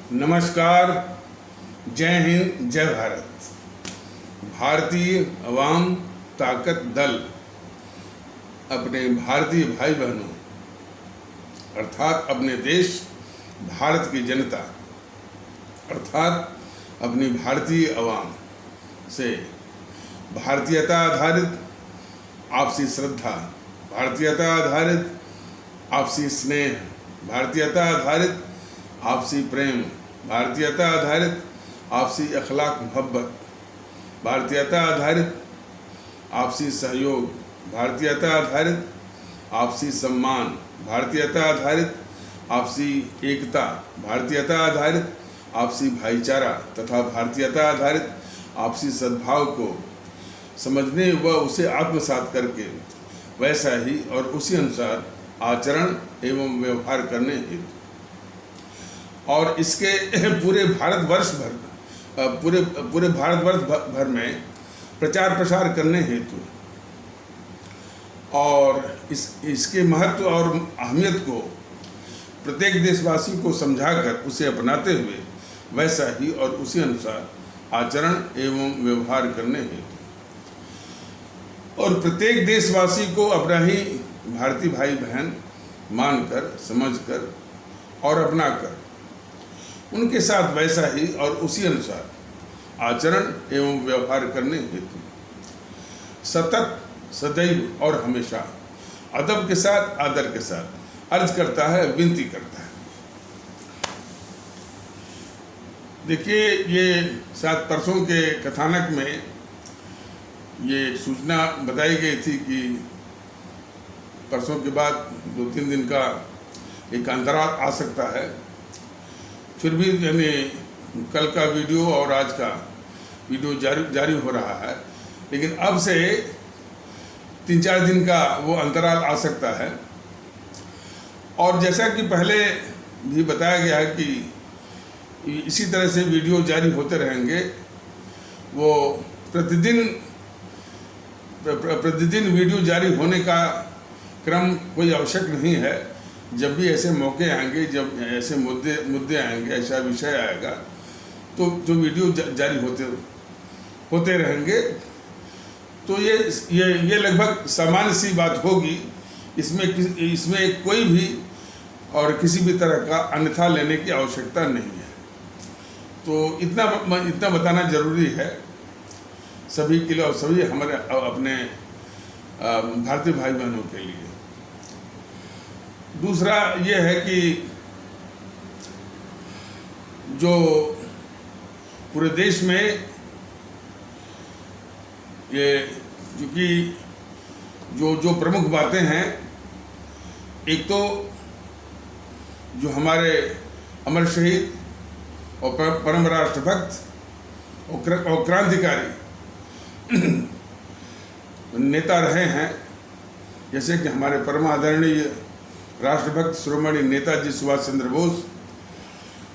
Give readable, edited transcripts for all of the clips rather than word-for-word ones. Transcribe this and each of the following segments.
नमस्कार, जय हिंद, जय भारत। भारतीय अवाम ताकत दल अपने भारतीय भाई बहनों अर्थात अपने देश भारत की जनता अर्थात अपनी भारतीय अवाम से भारतीयता आधारित आपसी श्रद्धा, भारतीयता आधारित आपसी स्नेह, भारतीयता आधारित आपसी प्रेम, भारतीयता आधारित आपसी अखलाक मोहब्बत, भारतीयता आधारित आपसी सहयोग, भारतीयता आधारित आपसी सम्मान, भारतीयता आधारित आपसी एकता, भारतीयता आधारित आपसी भाईचारा तथा भारतीयता आधारित आपसी सद्भाव को समझने व उसे आत्मसात करके वैसा ही और उसी अनुसार आचरण एवं व्यवहार करने हेतु और इसके पूरे भारतवर्ष भर में प्रचार प्रसार करने हेतु और इसके महत्व और अहमियत को प्रत्येक देशवासी को समझाकर उसे अपनाते हुए वैसा ही और उसी अनुसार आचरण एवं व्यवहार करने हेतु और प्रत्येक देशवासी को अपना ही भारतीय भाई बहन मानकर, समझकर और अपनाकर उनके साथ वैसा ही और उसी अनुसार आचरण एवं व्यवहार करने हेतु सतत, सदैव और हमेशा अदब के साथ, आदर के साथ अर्ज करता है, विनती करता है। देखिए, ये शायद परसों के कथानक में ये सूचना बताई गई थी कि परसों के बाद 2-3 दिन का एक अंतराल आ सकता है। फिर भी यानी कल का वीडियो और आज का वीडियो जारी हो रहा है, लेकिन अब से 3-4 दिन का वो अंतराल आ सकता है। और जैसा कि पहले भी बताया गया है कि इसी तरह से वीडियो जारी होते रहेंगे। वो प्रतिदिन वीडियो जारी होने का क्रम कोई आवश्यक नहीं है। जब भी ऐसे मौके आएंगे, जब ऐसे मुद्दे आएंगे, ऐसा विषय आएगा तो जो वीडियो जारी होते रहेंगे। तो ये लगभग सामान्य सी बात होगी। इसमें कोई भी और किसी भी तरह का अन्यथा लेने की आवश्यकता नहीं है। तो इतना बताना जरूरी है सभी के लिए और सभी हमारे अपने भारतीय भाई बहनों के लिए। दूसरा ये है कि जो पूरे देश में ये क्योंकि जो प्रमुख बातें हैं, एक तो जो हमारे अमर शहीद और परम राष्ट्रभक्त और क्रांतिकारी नेता रहे हैं, जैसे कि हमारे परम आदरणीय राष्ट्रभक्त शिरोमणि नेताजी सुभाष चंद्र बोस,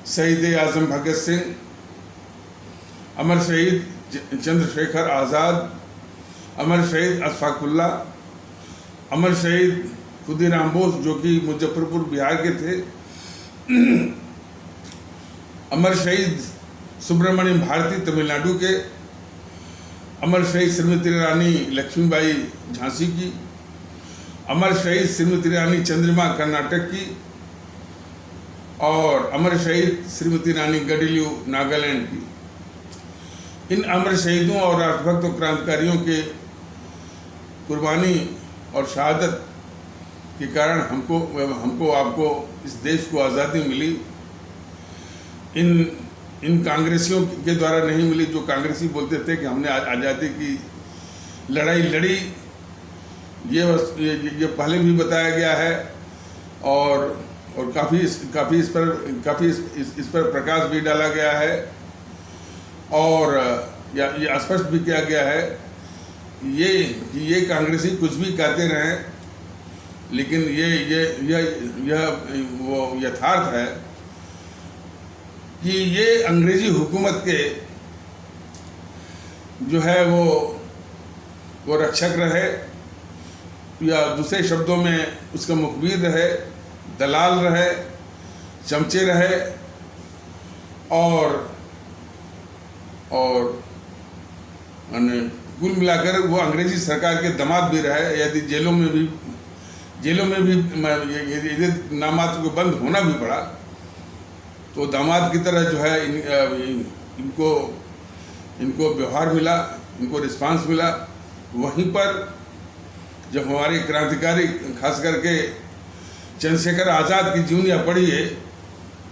शहीद आजम भगत सिंह, अमर शहीद चंद्रशेखर आज़ाद, अमर शहीद अशफाक उल्लाह, अमर शहीद खुदीराम बोस जो कि मुजफ्फरपुर बिहार के थे, अमर शहीद सुब्रमण्यम भारती तमिलनाडु के, अमर शहीद श्रीमती रानी लक्ष्मीबाई झांसी की, अमर शहीद श्रीमती रानी चंद्रिमा कर्नाटक की और अमर शहीद श्रीमती रानी गडिलियू नागालैंड की। इन अमर शहीदों और राष्ट्रभक्त और क्रांतिकारियों के कुर्बानी और शहादत के कारण हमको आपको इस देश को आज़ादी मिली। इन कांग्रेसियों के द्वारा नहीं मिली, जो कांग्रेसी बोलते थे कि हमने आज़ादी की लड़ाई लड़ी। ये पहले भी बताया गया है और काफ़ी इस पर प्रकाश भी डाला गया है और ये स्पष्ट भी किया गया है कि ये कांग्रेसी कुछ भी कहते रहें, लेकिन यह वो यथार्थ है कि ये अंग्रेजी हुकूमत के जो है वो रक्षक रहे, या दूसरे शब्दों में उसका मुखबिर रहे, दलाल रहे, चमचे रहे और कुल मिलाकर वो अंग्रेजी सरकार के दामाद भी रहे। यदि जेलों में भी यदि नामात्र को बंद होना भी पड़ा तो दामाद की तरह जो है इनको व्यवहार मिला, इनको रिस्पांस मिला। वहीं पर जब हमारे क्रांतिकारी खास करके चंद्रशेखर आज़ाद की जीवनियाँ पढ़ी है,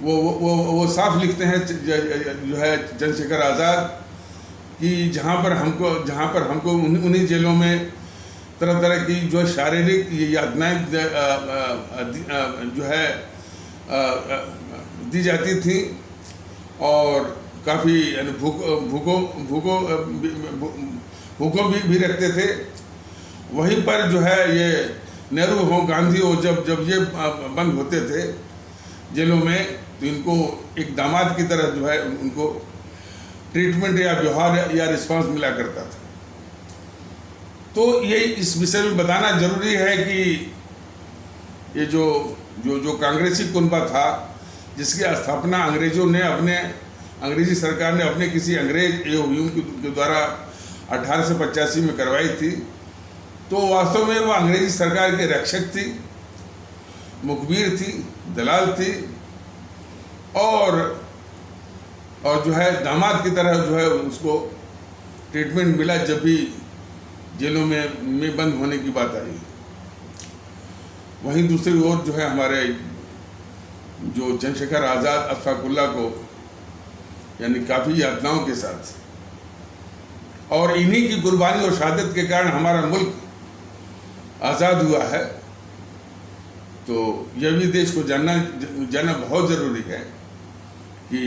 वो साफ लिखते हैं जो है चंद्रशेखर आज़ाद कि जहाँ पर हमको उन्हीं जेलों में तरह तरह की जो शारीरिक यातनाएं जो है दी जाती थी और काफ़ी भूखों भी रखते थे। वहीं पर जो है ये नेहरू हो, गांधी हो, जब ये बंद होते थे जेलों में तो इनको एक दामाद की तरह जो है उनको ट्रीटमेंट या व्यवहार या रिस्पांस मिला करता था। तो ये इस विषय में बताना जरूरी है कि ये जो कांग्रेसी कुनबा था जिसकी स्थापना अंग्रेजी सरकार ने अपने किसी अंग्रेज ह्यूम के द्वारा 1885 में करवाई थी, तो वास्तव में वो अंग्रेजी सरकार के रक्षक थी, मुखबिर थी, दलाल थी और जो है दामाद की तरह जो है उसको ट्रीटमेंट मिला जब भी जेलों में बंद होने की बात आई। वहीं दूसरी ओर जो है हमारे जो चंद्रशेखर आज़ाद अशफाकुल्लाह को यानी काफ़ी यातनाओं के साथ और इन्हीं की कुर्बानी और शहादत के कारण हमारा मुल्क आज़ाद हुआ है। तो यह भी देश को जानना बहुत ज़रूरी है कि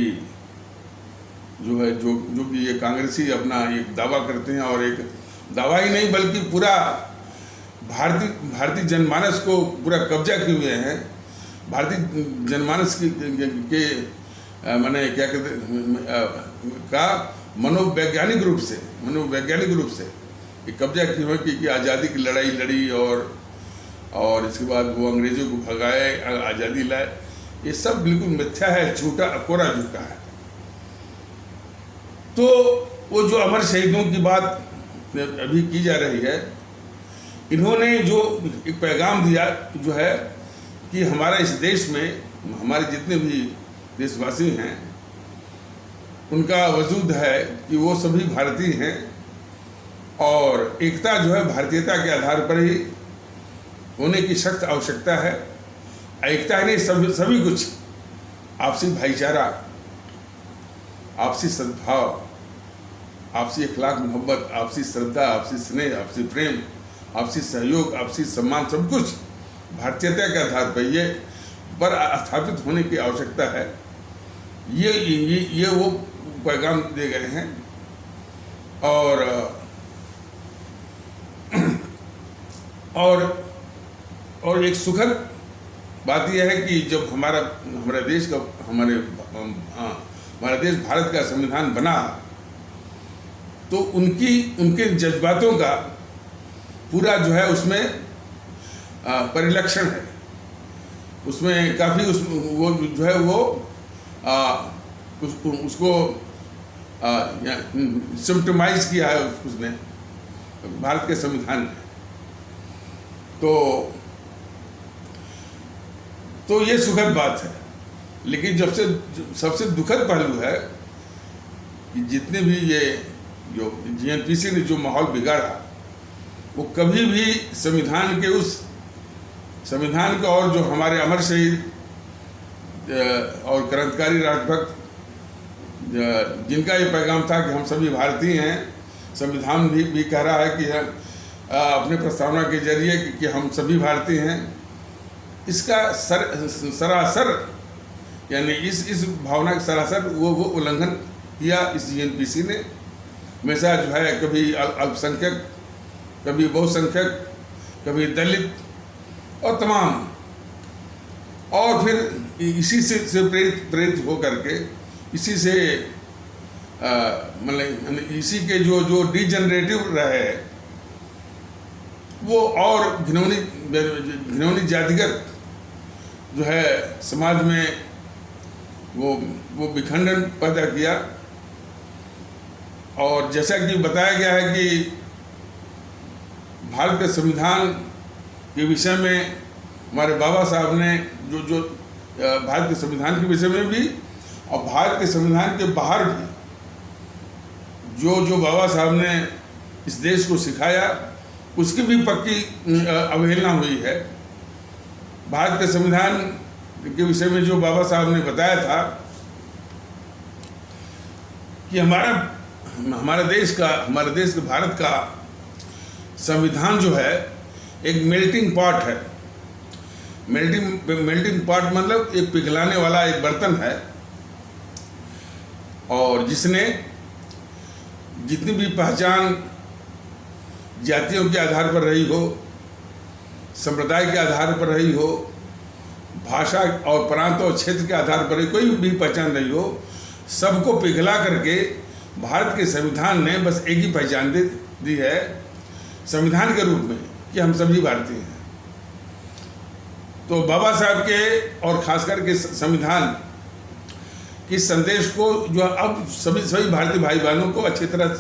जो कि ये कांग्रेसी अपना एक दावा करते हैं और एक दावा ही नहीं बल्कि पूरा भारतीय जनमानस को पूरा कब्जा किए हुए हैं। भारतीय जनमानस के माने क्या कहते का मनोवैज्ञानिक रूप से ये कब्जा किए हुए कि आज़ादी की लड़ाई लड़ी और इसके बाद वो अंग्रेज़ों को भगाए, आज़ादी लाए। ये सब बिल्कुल मिथ्या है, झूठा, कोरा झूठा है। तो वो जो अमर शहीदों की बात अभी की जा रही है, इन्होंने जो एक पैगाम दिया जो है कि हमारा इस देश में हमारे जितने भी देशवासी हैं उनका वजूद है कि वो सभी भारतीय हैं और एकता जो है भारतीयता के आधार पर ही होने की सख्त आवश्यकता है। एकता ही नहीं, सभी कुछ, आपसी भाईचारा, आपसी सद्भाव, आपसी अखलाक मोहब्बत, आपसी श्रद्धा, आपसी स्नेह, आपसी प्रेम, आपसी सहयोग, आपसी सम्मान, सब कुछ भारतीयता के आधार पर ये पर स्थापित होने की आवश्यकता है। ये वो पैगाम दे गए हैं। और एक सुखद बात यह है कि जब हमारा देश भारत का संविधान बना तो उनके जज्बातों का पूरा जो है उसमें परिलक्षण है। उसमें काफ़ी वो जो है वो उसको सिम्पटमाइज किया है उसने भारत के संविधान में। तो ये सुखद बात है। लेकिन सबसे दुखद पहलू है कि जितने भी ये जो जीएनपीसी ने जो माहौल बिगाड़ा वो कभी भी संविधान का और जो हमारे अमर शहीद और क्रांतिकारी राष्ट्रभक्त जिनका ये पैगाम था कि हम सभी भारतीय हैं, संविधान भी कह रहा है कि अपने प्रस्तावना के जरिए कि हम सभी भारतीय हैं, इसका सरासर यानी इस भावना का सरासर वो उल्लंघन किया इस जीएनपीसी ने। हमेशा जो है कभी अल्पसंख्यक, कभी बहुसंख्यक, कभी दलित और तमाम, और फिर इसी से प्रेरित हो करके इसी से मतलब इसी के जो डिजनरेटिव रहे वो और घिनौनी जातिगत जो है समाज में वो विखंडन पैदा किया। और जैसा कि बताया गया है कि भारत के संविधान के विषय में हमारे बाबा साहब ने जो भारत के संविधान के विषय में भी और भारत के संविधान के बाहर भी जो बाबा साहब ने इस देश को सिखाया, उसकी भी पक्की अवहेलना हुई है। भारत के संविधान के विषय में जो बाबा साहब ने बताया था कि हमारे देश के भारत का संविधान जो है एक मेल्टिंग पॉट है। मेल्टिंग पॉट मतलब एक पिघलाने वाला एक बर्तन है, और जिसने जितनी भी पहचान जातियों के आधार पर रही हो, संप्रदाय के आधार पर रही हो, भाषा और प्रांत और क्षेत्र के आधार पर कोई भी पहचान रही हो, सबको पिघला करके भारत के संविधान ने बस एक ही पहचान दी है संविधान के रूप में कि हम सभी भारतीय हैं। तो बाबा साहब के और खासकर के संविधान के संदेश को जो अब सभी भारतीय भाई बहनों को अच्छी तरह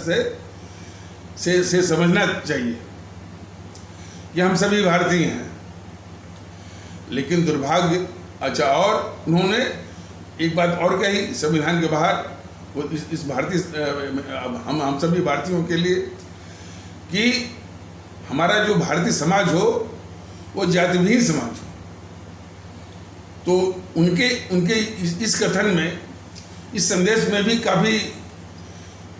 से समझना चाहिए कि हम सभी भारतीय हैं। लेकिन दुर्भाग्य, अच्छा, और उन्होंने एक बात और कही संविधान के बाहर, वो इस भारतीय हम सभी भारतीयों के लिए कि हमारा जो भारतीय समाज हो वो जातिविहीन समाज हो। तो उनके इस कथन में, इस संदेश में भी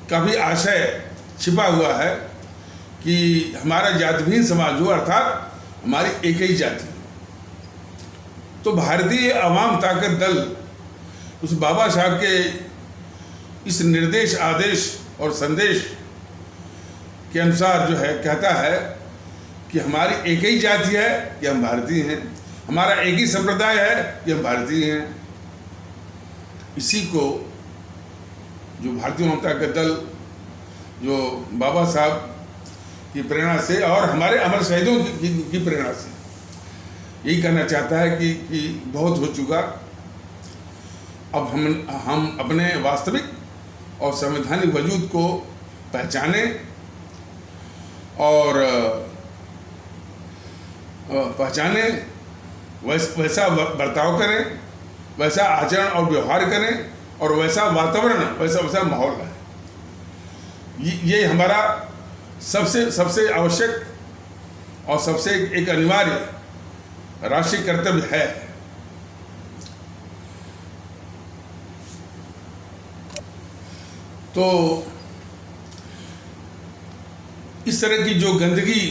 काफ़ी आशय छिपा हुआ है कि हमारा जातिहीन समाज हो, अर्थात हमारी एक ही जाति। तो भारतीय आवाम ताकत दल उस बाबा साहब के इस निर्देश, आदेश और संदेश के अनुसार जो है कहता है कि हमारी एक ही जाति है कि हम भारतीय हैं, हमारा एक ही संप्रदाय है कि हम भारतीय हैं। इसी को जो भारतीय जनता दल जो बाबा साहब की प्रेरणा से और हमारे अमर शहीदों की प्रेरणा से यही कहना चाहता है कि बहुत हो चुका। अब हम अपने वास्तविक और संवैधानिक वजूद को पहचाने और वैसा बर्ताव करें, वैसा आचरण और व्यवहार करें और वैसा वातावरण, वैसा माहौल है। ये हमारा सबसे आवश्यक और सबसे एक अनिवार्य राष्ट्रीय कर्तव्य है। तो इस तरह की जो गंदगी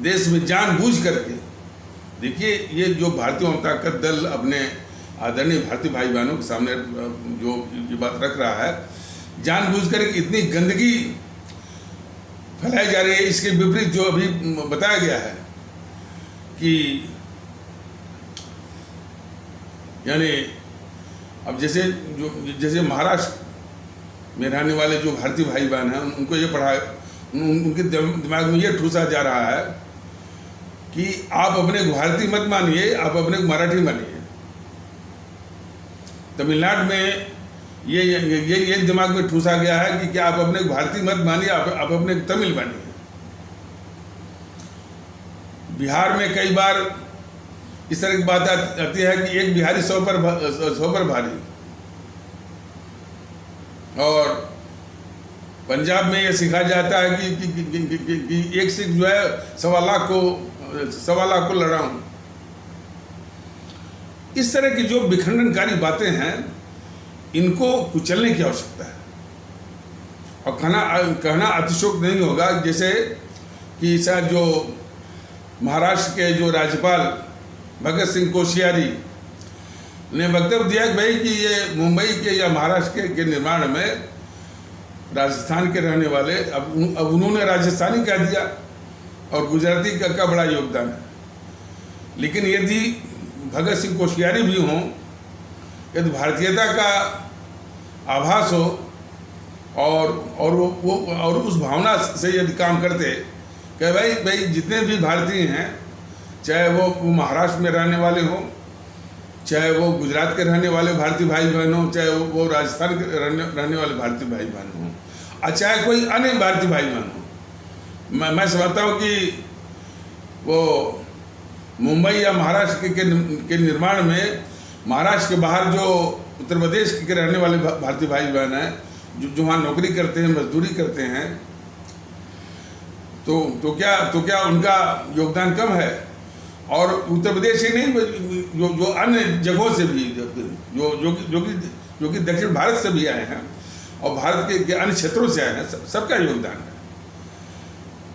देश में जानबूझ करके, देखिए ये जो भारतीय जनता दल अपने आदरणीय भारतीय भाई बहनों के सामने जो ये बात रख रहा है, जानबूझ कर इतनी गंदगी फैलाई जा रही है। इसके विपरीत जो अभी बताया गया है कि यानी अब जैसे महाराष्ट्र में रहने वाले जो भारतीय भाई बहन हैं, उनको ये उनके दिमाग में ये ठूसा जा रहा है कि आप अपने भारतीय मत मानिए, आप अपने मराठी मानिए। तमिलनाडु में ये दिमाग में ठूसा गया है कि क्या आप अपने भारतीय मत मानिए, आप अपने तमिल मानिए। बिहार में कई बार इस तरह की बात आती है कि एक बिहारी 100 पर भारी। और पंजाब में ये सिखाया जाता है कि एक सिख जो है 1.25 लाख को लड़ाऊं। इस तरह की जो विखंडनकारी बातें हैं, इनको कुचलने की आवश्यकता है। और कहना अतिशयोक्ति नहीं होगा, जैसे कि शायद जो महाराष्ट्र के जो राज्यपाल भगत सिंह कोश्यारी ने वक्तव्य दिया कि भाई कि ये मुंबई के या महाराष्ट्र के निर्माण में राजस्थान के रहने वाले, अब उन्होंने राजस्थानी कह दिया और गुजराती का बड़ा योगदान है। लेकिन यदि भगत सिंह कोश्यारी भी हों, यदि भारतीयता का आभास हो और उस भावना से यदि काम करते कि भाई जितने भी भारतीय हैं, चाहे वो महाराष्ट्र में रहने वाले हों, चाहे वो गुजरात के रहने वाले भारतीय भाई बहन हों, चाहे वो राजस्थान के रहने वाले भारतीय भाई बहन हों, और चाहे कोई अन्य भारतीय भाई बहन हो। मैं समझता हूँ कि वो मुंबई या महाराष्ट्र के निर्माण में, महाराष्ट्र के बाहर जो उत्तर प्रदेश के रहने वाले भारतीय भाई बहन हैं, जो वहाँ नौकरी करते हैं, मजदूरी करते हैं, तो क्या उनका योगदान कम है? और उत्तर प्रदेश ही नहीं, जो अन्य जगहों से भी, जो कि दक्षिण भारत से भी आए हैं और भारत के अन्य क्षेत्रों से आए हैं, सबका योगदान है।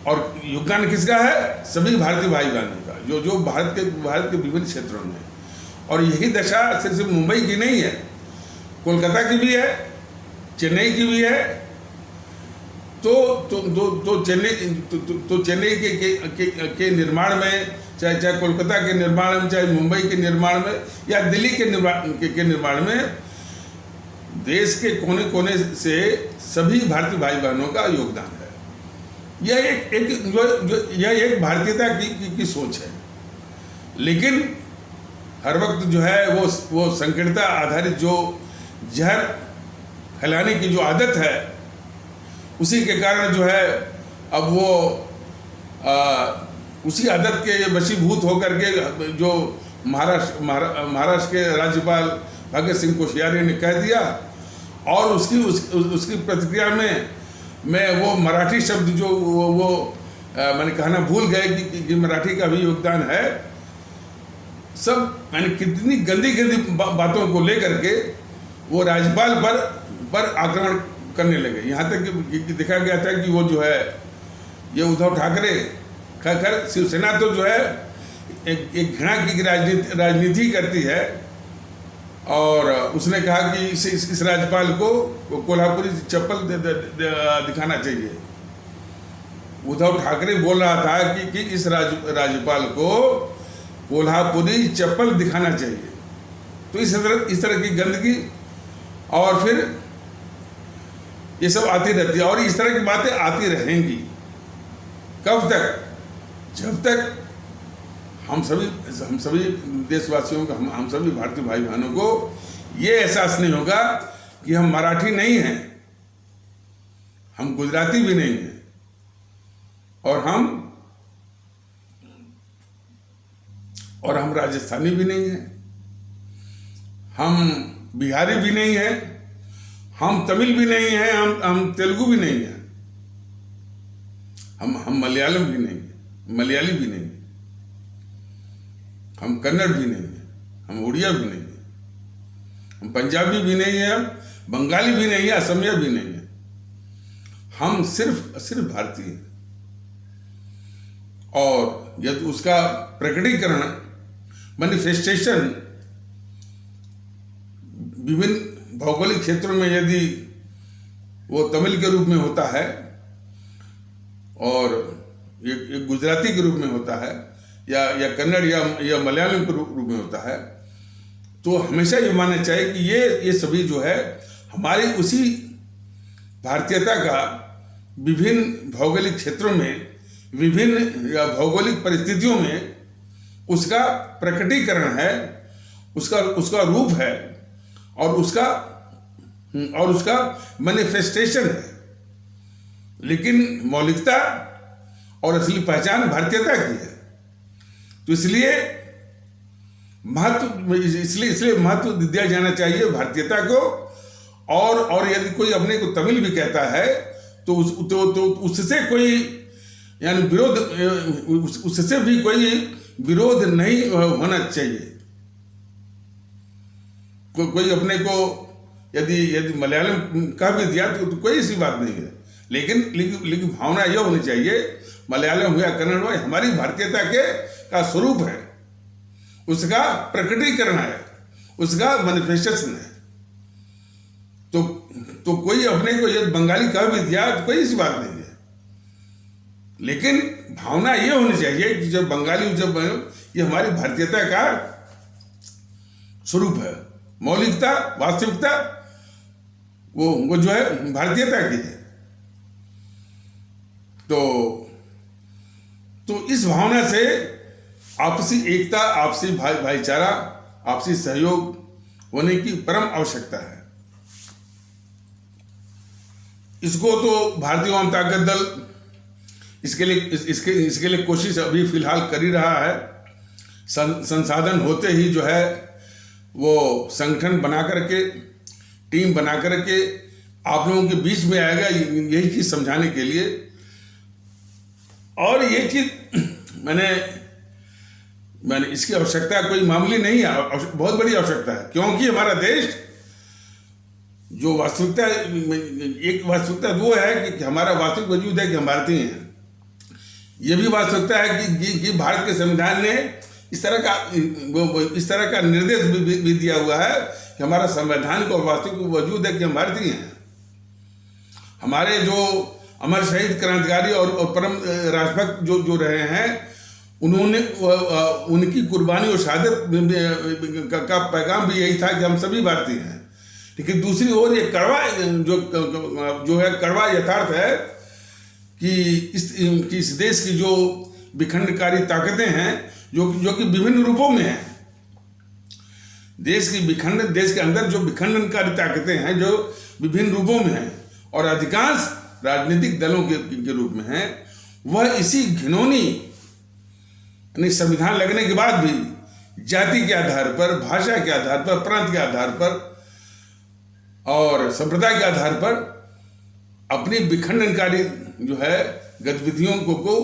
और योगदान किसका है? सभी भारतीय भाई बहनों का, जो भारत के विभिन्न क्षेत्रों में। और यही दशा सिर्फ मुंबई की नहीं है, कोलकाता की भी है, चेन्नई की भी है। तो चेन्नई के निर्माण में, चाहे कोलकाता के निर्माण में, चाहे मुंबई के निर्माण में, या दिल्ली के निर्माण में, देश के कोने कोने से सभी भारतीय भाई बहनों का योगदान है। यह एक भारतीयता की सोच है। लेकिन हर वक्त जो है वो संकीर्णता आधारित जो जहर फैलाने की जो आदत है, उसी के कारण जो है अब वो उसी आदत के वशीभूत होकर के जो महाराष्ट्र के राज्यपाल भगत सिंह कोश्यारी ने कह दिया, और उसकी प्रतिक्रिया में मैं वो मराठी शब्द जो वो मैंने कहना भूल गए कि मराठी का भी योगदान है। सब मैंने कितनी गंदी बातों को लेकर के वो राज्यपाल पर आक्रमण करने लगे। यहाँ तक कि देखा गया था कि वो जो है ये उद्धव ठाकरे, खैर शिवसेना तो जो है एक घृणा की राजनीति करती है, और उसने कहा कि इस राज्यपाल को कोल्हापुरी चप्पल दिखाना चाहिए। उद्धव ठाकरे बोल रहा था कि इस राज्यपाल को कोल्हापुरी चप्पल दिखाना चाहिए। तो इस तरह की गंदगी, और फिर ये सब आती रहती है, और इस तरह की बातें आती रहेंगी। कब तक? जब तक हम सभी देशवासियों को, हम सभी भारतीय भाई बहनों को ये एहसास नहीं होगा कि हम मराठी नहीं हैं, हम गुजराती भी नहीं हैं, और हम राजस्थानी भी नहीं हैं, हम बिहारी भी नहीं हैं, हम तमिल भी नहीं हैं, हम तेलुगु भी नहीं हैं, हम मलयालम भी नहीं हैं, मलयाली भी नहीं हैं, हम कन्नड़ भी नहीं हैं, हम उड़िया भी नहीं हैं, हम पंजाबी भी नहीं हैं, बंगाली भी नहीं है, असमिया भी नहीं है। हम सिर्फ भारतीय हैं। और यदि उसका प्रकटीकरण, मैनिफेस्टेशन विभिन्न भौगोलिक क्षेत्रों में यदि वो तमिल के रूप में होता है और एक गुजराती के रूप में होता है, या कन्नड़ या मलयालम के रूप में होता है, तो हमेशा ये मानना चाहिए कि ये सभी जो है हमारी उसी भारतीयता का विभिन्न भौगोलिक क्षेत्रों में, विभिन्न भौगोलिक परिस्थितियों में उसका प्रकटीकरण है, उसका रूप है, और उसका मैनिफेस्टेशन है। लेकिन मौलिकता और असली पहचान भारतीयता की है। तो इसलिए महत्व दिया जाना चाहिए भारतीयता को। और यदि कोई अपने को तमिल भी कहता है तो उससे कोई यानी विरोध, उससे भी कोई विरोध नहीं होना चाहिए। कोई अपने को यदि मलयालम कह भी दिया तो कोई ऐसी बात नहीं है। लेकिन भावना यह होनी चाहिए, मलयालम हुआ, कन्नड़ हुआ, हमारी भारतीयता का स्वरूप है, उसका प्रकटीकरण है, उसका मैनिफेस्टेशन है। तो कोई अपने को यदि बंगाली कह भी दिया तो कोई ऐसी बात नहीं है। लेकिन भावना यह होनी चाहिए कि जब बंगाली, ये हमारी भारतीयता का स्वरूप है, मौलिकता, वास्तविकता वो जो है भारतीयता की है। तो इस भावना से आपसी एकता, आपसी भाईचारा आपसी सहयोग होने की परम आवश्यकता है। इसको तो भारतीय वाम ताकत दल इसके लिए कोशिश अभी फिलहाल कर ही रहा है। संसाधन होते ही जो है वो संगठन बना करके, टीम बना करके आप लोगों के बीच में आएगा यही चीज समझाने के लिए। और ये चीज मैंने इसकी आवश्यकता कोई मामूली नहीं है, बहुत बड़ी आवश्यकता है, क्योंकि हमारा देश जो वास्तविकता, एक वास्तविकता वो है कि हमारा वास्तविक वजूद है कि हम भारतीय हैं। ये भी वास्तविकता है कि भारत के संविधान ने इस तरह का निर्देश भी दिया हुआ है कि हमारा संवैधानिक और वास्तविक वजूद है कि हम भारतीय हैं। हमारे जो अमर शहीद क्रांतिकारी और परम राष्ट्रभक्त जो रहे हैं, उन्होंने उनकी कुर्बानी और शहादत का पैगाम भी यही था कि हम सभी भारतीय हैं। लेकिन दूसरी ओर ये कड़वा जो है कड़वा यथार्थ है कि इस देश की जो विखंडकारी ताकतें हैं जो कि विभिन्न रूपों में हैं। देश के अंदर जो विखंडनकारी ताकतें हैं जो विभिन्न रूपों में हैं और अधिकांश राजनीतिक दलों के रूप में हैं, वह इसी घिनौनी संविधान लगने के बाद भी जाति के आधार पर, भाषा के आधार पर, प्रांत के आधार पर और संप्रदाय के आधार पर अपनी विखंडनकारी जो है गतिविधियों को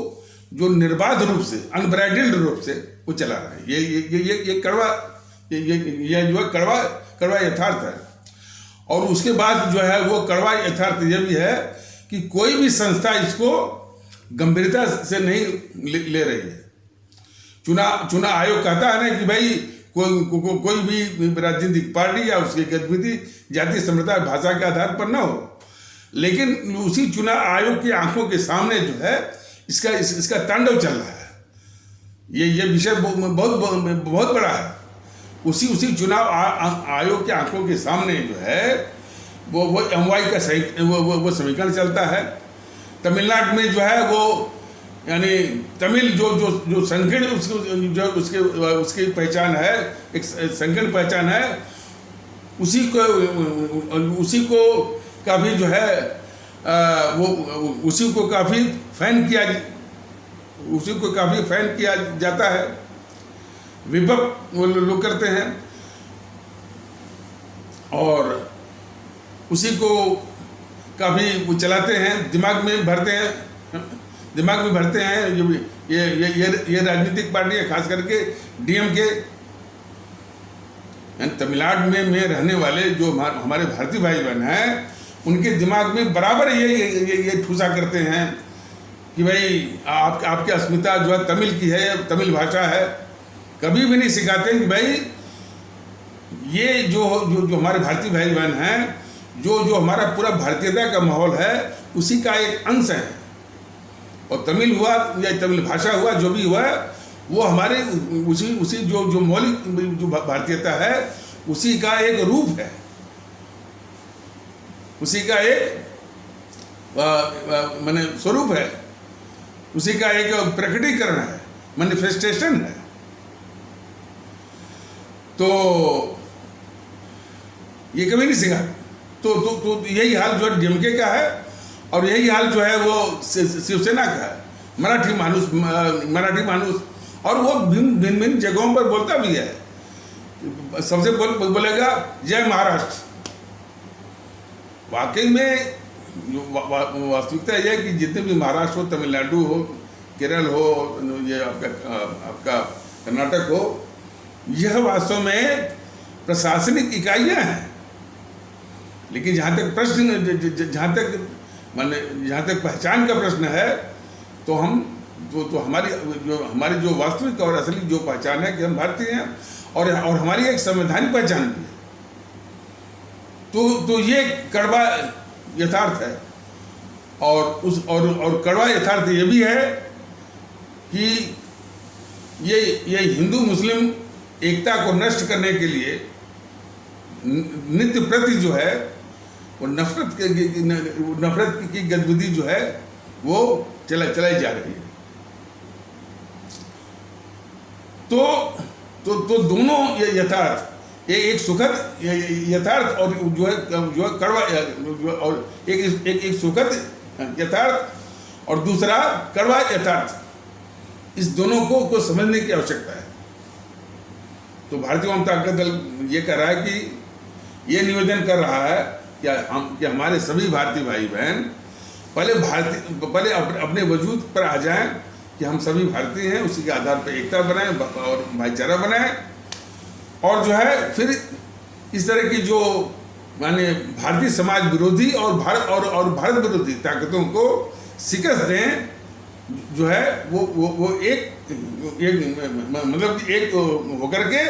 जो निर्बाध रूप से, अनब्राइडल्ड रूप से वो चला रहा है। ये कड़वा जो है कड़वा यथार्थ है। और उसके बाद जो है वो कड़वा यथार्थ ये भी है कि कोई भी संस्था इसको गंभीरता से नहीं ले रही है। चुनाव आयोग कहता है ना कि भाई कोई भी राजनीतिक पार्टी या उसकी गतिविधि जाति, संप्रदाय, भाषा के आधार पर ना हो, लेकिन उसी चुनाव आयोग की आंखों के सामने जो है इसका तांडव चल रहा है। ये विषय बहुत बड़ा है। उसी चुनाव आयोग के आंखों के सामने जो है वो MY का वो समीकरण चलता है। तमिलनाडु में जो है वो यानी तमिल जो संकीर्ण उसकी पहचान है, एक संकीर्ण पहचान है, उसी को काफी जो है उसी को काफी फैन किया जाता है। विपक्ष वो लोग करते हैं और उसी को काफी वो चलाते हैं, दिमाग में भरते हैं। ये राजनीतिक पार्टियां, खास करके DMK, तमिलनाडु में रहने वाले जो हमारे भारतीय भाई बहन हैं, उनके दिमाग में बराबर ये ठूसा करते हैं कि भाई आपकी अस्मिता जो है तमिल की है, तमिल भाषा है। कभी भी नहीं सिखाते कि भाई ये जो हमारे भारतीय भाई बहन हैं, जो हमारा पूरा भारतीयता का माहौल है, उसी का एक अंश है। और तमिल हुआ या तमिल भाषा हुआ, जो भी हुआ, वो हमारे उसी जो मौलिक जो भारतीयता है, उसी का एक रूप है, उसी का एक माने स्वरूप है, उसी का एक प्रकटीकरण है, मैनिफेस्टेशन है। तो ये कभी नहीं सीखा। तो यही हाल जो है DMK का है और यही हाल जो है वो शिवसेना का है। मराठी मानुस और वो भिन्न जगहों पर बोलता भी है। सबसे बोलेगा जय महाराष्ट्र। वाकई में वास्तविकता यह है कि जितने भी महाराष्ट्र हो, तमिलनाडु हो, केरल हो, ये आपका कर्नाटक हो, यह वास्तव में प्रशासनिक इकाइयां हैं। लेकिन जहाँ तक पहचान का प्रश्न है, तो हमारी जो वास्तविक और असली जो पहचान है कि हम भारतीय हैं और हमारी एक संवैधानिक पहचान भी है। तो ये कड़वा यथार्थ है। और कड़वा यथार्थ ये भी है कि ये हिंदू मुस्लिम एकता को नष्ट करने के लिए नित्य प्रति जो है वो नफरत की गतिविधि जो है वो चलाई जा रही है। तो तो दोनों यथार्थ, एक सुखद यथार्थ और जो है कड़वा, और एक सुखद यथार्थ और दूसरा कड़वा यथार्थ, इस दोनों को समझने की आवश्यकता है। तो भारतीय जनता दल ये कर रहा है कि ये निवेदन कर रहा है कि हमारे सभी भारतीय भाई बहन पहले अपने वजूद पर आ जाएं कि हम सभी भारतीय हैं, उसी के आधार पर एकता बनाएं और भाईचारा बनाएं, और जो है फिर इस तरह की जो माने भारतीय समाज विरोधी और भारत विरोधी ताकतों को शिकस्त दें, जो है वो एक मतलब एक होकर के,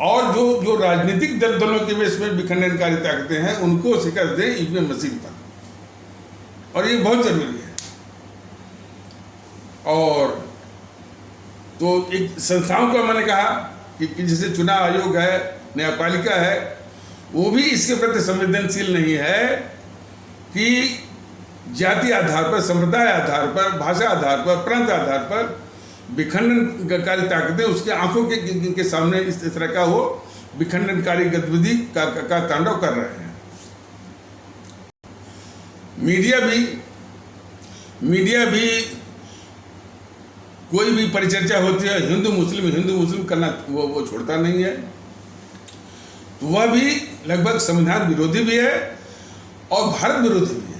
और जो राजनीतिक दलों के बेस में विखंडनकारी ताकतें हैं उनको शिकस्त दें इब्न मसीह पर, और ये बहुत जरूरी है। और तो एक संस्थाओं का मैंने कहा कि जैसे चुनाव आयोग है, न्यायपालिका है, वो भी इसके प्रति संवेदनशील नहीं है कि जाति आधार पर, संप्रदाय आधार पर, भाषा आधार पर, प्रांत आधार पर विखंडनकारी ताकतें उसके आंखों के सामने इस तरह का वो विखंडनकारी गतिविधि का तांडव कर रहे हैं। मीडिया भी कोई भी परिचर्चा होती है हिंदू मुस्लिम करना वो छोड़ता नहीं है, तो वह भी लगभग संविधान विरोधी भी है और भारत विरोधी भी है।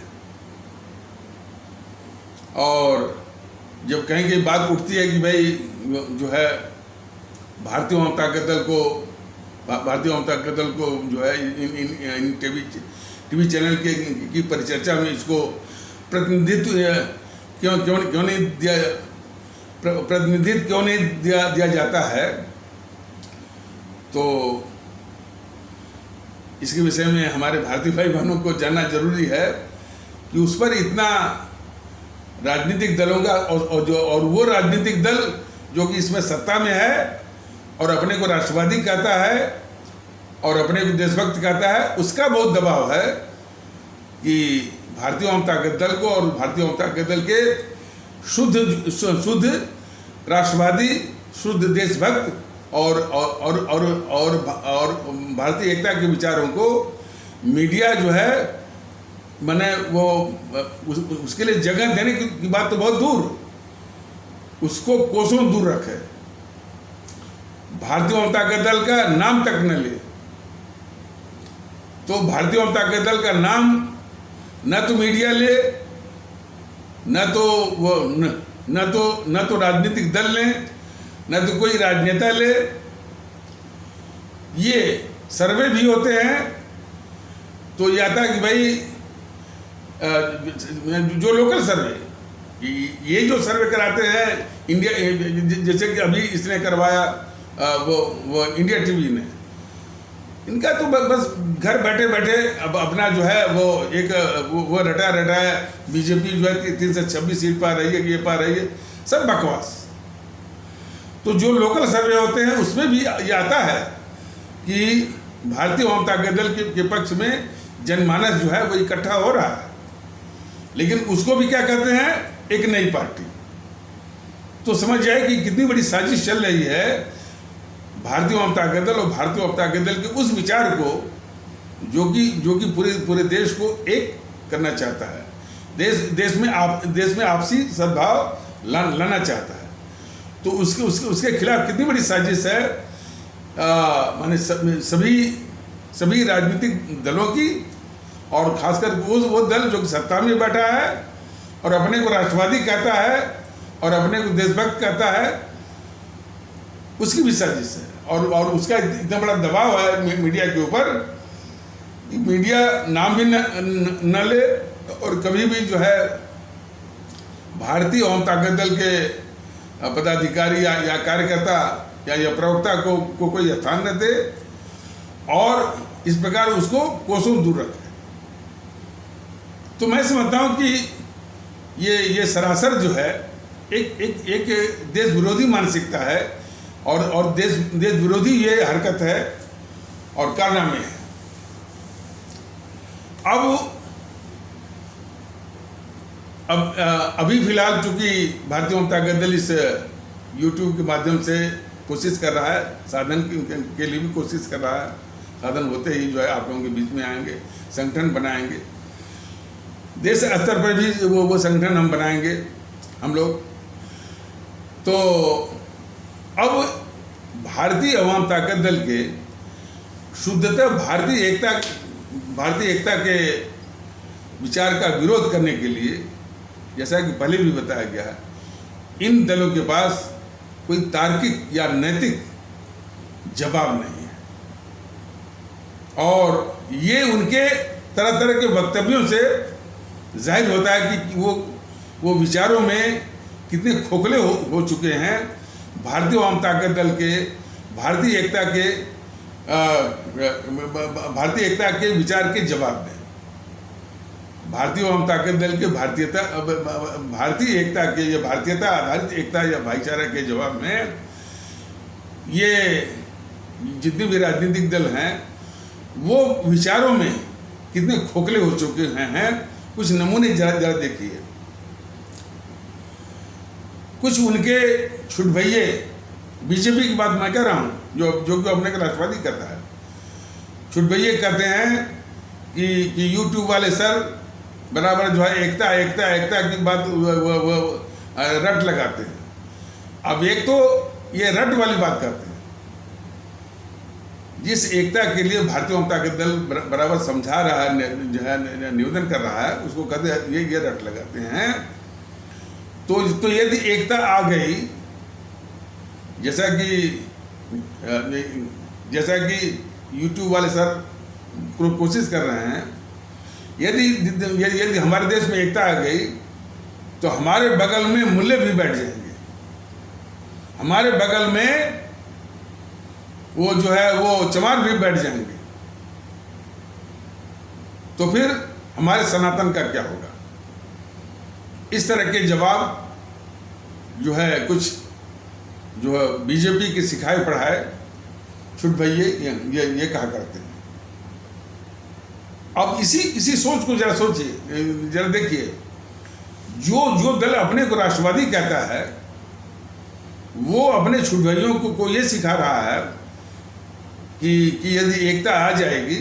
और जब कहीं कहीं बात उठती है कि भाई जो है भारतीय जनता दल को जो है इन टीवी चैनल की परिचर्चा में इसको प्रतिनिधित्व क्यों नहीं दिया जाता है, तो इसके विषय में हमारे भारतीय भाई बहनों को जानना जरूरी है कि उस पर इतना राजनीतिक दलों का और वो राजनीतिक दल जो कि इसमें सत्ता में है और अपने को राष्ट्रवादी कहता है और अपने को देशभक्त कहता है, उसका बहुत दबाव है कि भारतीय जनता दल को और भारतीय जनता दल के शुद्ध राष्ट्रवादी, शुद्ध देशभक्त और भारतीय एकता के विचारों को मीडिया जो है मैंने वो उसके लिए जगह देने की बात तो बहुत दूर, उसको कोसों दूर रखे। भारतीय जनता दल का नाम तक न ले, तो भारतीय जनता दल का नाम न तो मीडिया ले, न तो राजनीतिक दल ले, न तो कोई राजनेता ले। ये सर्वे भी होते हैं तो ये आता है कि भाई जो लोकल सर्वे, ये जो सर्वे कराते हैं इंडिया, जैसे कि अभी इसने करवाया वो इंडिया टीवी ने, इनका तो बस घर बैठे बैठे अब अपना जो है वो एक वो रटा बीजेपी जो है 326 सीट पा रही है, ये पा रही है, सब बकवास। तो जो लोकल सर्वे होते हैं उसमें भी ये आता है कि भारतीय जनता दल के पक्ष में जनमानस जो है वो इकट्ठा हो रहा है, लेकिन उसको भी क्या कहते हैं, एक नई पार्टी। तो समझ जाए कि कितनी बड़ी साजिश चल रही है भारतीय जनता दल और भारतीय जनता दल के उस विचार को जो कि पूरे देश को एक करना चाहता है, देश में आपसी सद्भाव लाना चाहता है। तो उसके खिलाफ कितनी बड़ी साजिश है माने सभी राजनीतिक दलों की, और खासकर वो दल जो सत्ता में बैठा है और अपने को राष्ट्रवादी कहता है और अपने को देशभक्त कहता है, उसकी भी साजिश है। और उसका इतना बड़ा दबाव है मीडिया के ऊपर कि मीडिया नाम भी न ले, और कभी भी जो है भारतीय जनता दल के पदाधिकारी या कार्यकर्ता या प्रवक्ता को कोई स्थान न दे, और इस प्रकार उसको कोसों दूर रखे। तो मैं समझता हूँ कि ये सरासर जो है एक देश विरोधी मानसिकता है, और देश विरोधी ये हरकत है और कारनामे है। अब अभी फिलहाल चूंकि भारतीय जनता दल इस यूट्यूब के माध्यम से कोशिश कर रहा है, साधन के लिए भी कोशिश कर रहा है। साधन होते ही जो है आप लोगों के बीच में आएंगे, संगठन बनाएंगे, देश स्तर पर भी वो संगठन हम बनाएंगे हम लोग। तो अब भारतीय अवाम ताकत दल के शुद्धतः भारतीय एकता के विचार का विरोध करने के लिए, जैसा कि पहले भी बताया गया है, इन दलों के पास कोई तार्किक या नैतिक जवाब नहीं है। और ये उनके तरह तरह के वक्तव्यों से जाहिर होता है कि वो विचारों में कितने खोखले हो चुके हैं। भारतीय अवाम ताकत दल के भारतीय एकता के विचार के जवाब में, भारतीय अवाम ताकत दल के भारतीय एकता के या भारतीयता आधारित एकता या भाईचारा के जवाब में ये जितने भी राजनीतिक दल हैं वो विचारों में कितने खोखले हो चुके हैं। कुछ नमूने जरा देखिए। कुछ उनके छुटभैये, बीजेपी की बात मैं कह रहा हूँ, जो कि अपने को राष्ट्रवादी कहता है, छुटभैये कहते हैं कि यूट्यूब वाले सर बराबर जो है एकता की बात वो रट लगाते हैं। अब एक तो ये रट वाली बात करते हैं, जिस एकता के लिए भारतीय जनता दल बराबर समझा रहा है, जो है निवेदन कर रहा है, उसको कहते हैं ये रट लगाते हैं। तो यदि एकता आ गई, जैसा कि यूट्यूब वाले सर कोशिश कर रहे हैं, यदि हमारे देश में एकता आ गई तो हमारे बगल में मुल्ले भी बैठ जाएंगे, हमारे बगल में वो जो है वो चमार भी बैठ जाएंगे। तो फिर हमारे सनातन का क्या होगा? इस तरह के जवाब जो है कुछ जो है बीजेपी के सिखाए पढ़ाए छुटभैये ये कहा करते हैं। अब इसी सोच को जरा सोचिए, जरा देखिए, जो दल अपने को राष्ट्रवादी कहता है वो अपने छुटभैयों को ये सिखा रहा है कि यदि एकता आ जाएगी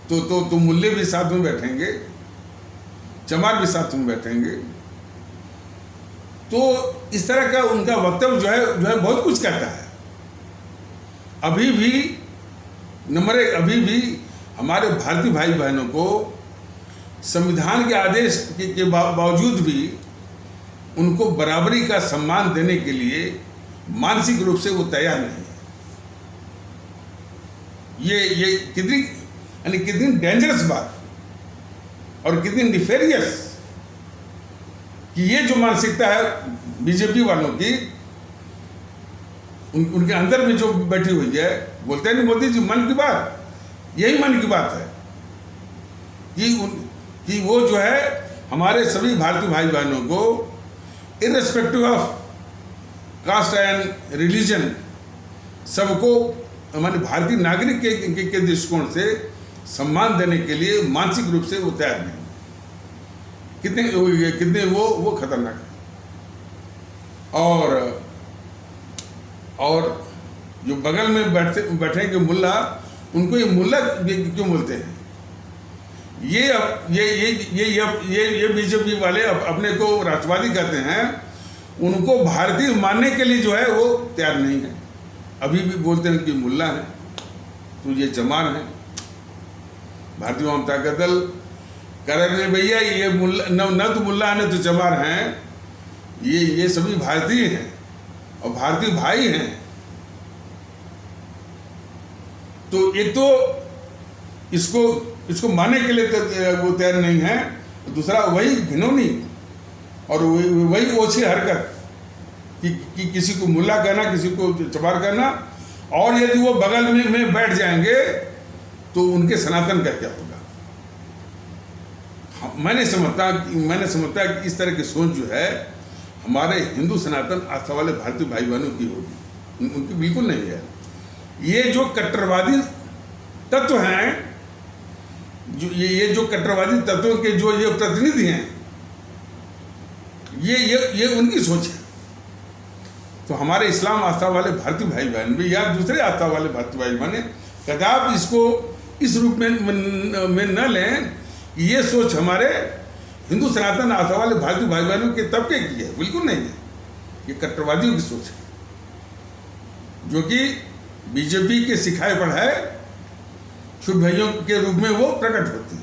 तो मुल्ले भी साथ में बैठेंगे, चमार भी साथ में बैठेंगे। तो इस तरह का उनका वक्तव्य जो है बहुत कुछ कहता है। अभी भी हमारे भारतीय भाई बहनों को संविधान के आदेश के बावजूद भी उनको बराबरी का सम्मान देने के लिए मानसिक रूप से वो तैयार नहीं है। ये कितनी डेंजरस बात और कितनी निफेरियस कि ये जो मानसिकता है बीजेपी वालों की, उनके अंदर में जो बैठी हुई है। बोलते हैं मोदी जी मन की बात, यही मन की बात है कि वो जो है हमारे सभी भारतीय भाई बहनों को irrespective of caste and religion सबको हमारे भारतीय नागरिक के दृष्टिकोण से सम्मान देने के लिए मानसिक रूप से वो तैयार नहीं। कितने वो खतरनाक है। और जो बगल में बैठेंगे मुल्ला, उनको ये मुल्ला क्यों बोलते हैं? ये बीजेपी वाले अपने को राष्ट्रवादी कहते हैं, उनको भारतीय मानने के लिए जो है वो तैयार नहीं है। अभी भी बोलते हैं कि मुल्ला है तो ये चमार है। भारतीय जनता दल कह रहे हैं भैया ये मुल्ला न तो मुल्ला है न तो चमार हैं, ये सभी भारतीय हैं और भारतीय भाई हैं। तो एक तो इसको मानने के लिए वो तैयार नहीं है, दूसरा वही घिनौनी और वही ओछी हरकत कि किसी को मुल्ला कहना, किसी को चमार कहना। और यदि वो बगल में बैठ जाएंगे तो उनके सनातन का क्या होगा? मैंने समझता कि इस तरह की सोच जो है हमारे हिंदू सनातन आस्था वाले भारतीय भाई बहनों की होगी, उनकी बिल्कुल नहीं है। ये जो कट्टरवादी तत्व हैं, ये जो कट्टरवादी तत्वों के जो ये प्रतिनिधि हैं, ये उनकी सोच है। तो हमारे इस्लाम आस्था वाले भारतीय भाई बहन भी या दूसरे आस्था वाले भारतीय भाई बहन कदाप इसको इस रूप में न लें कि ये सोच हमारे हिंदू सनातन आस्था वाले भारतीय भाई बहनों के तबके की है। बिल्कुल नहीं है, ये कट्टरवादियों की सोच है जो कि बीजेपी के सिखाए पढ़ाए शुभ भाइयों के रूप में वो प्रकट होती है।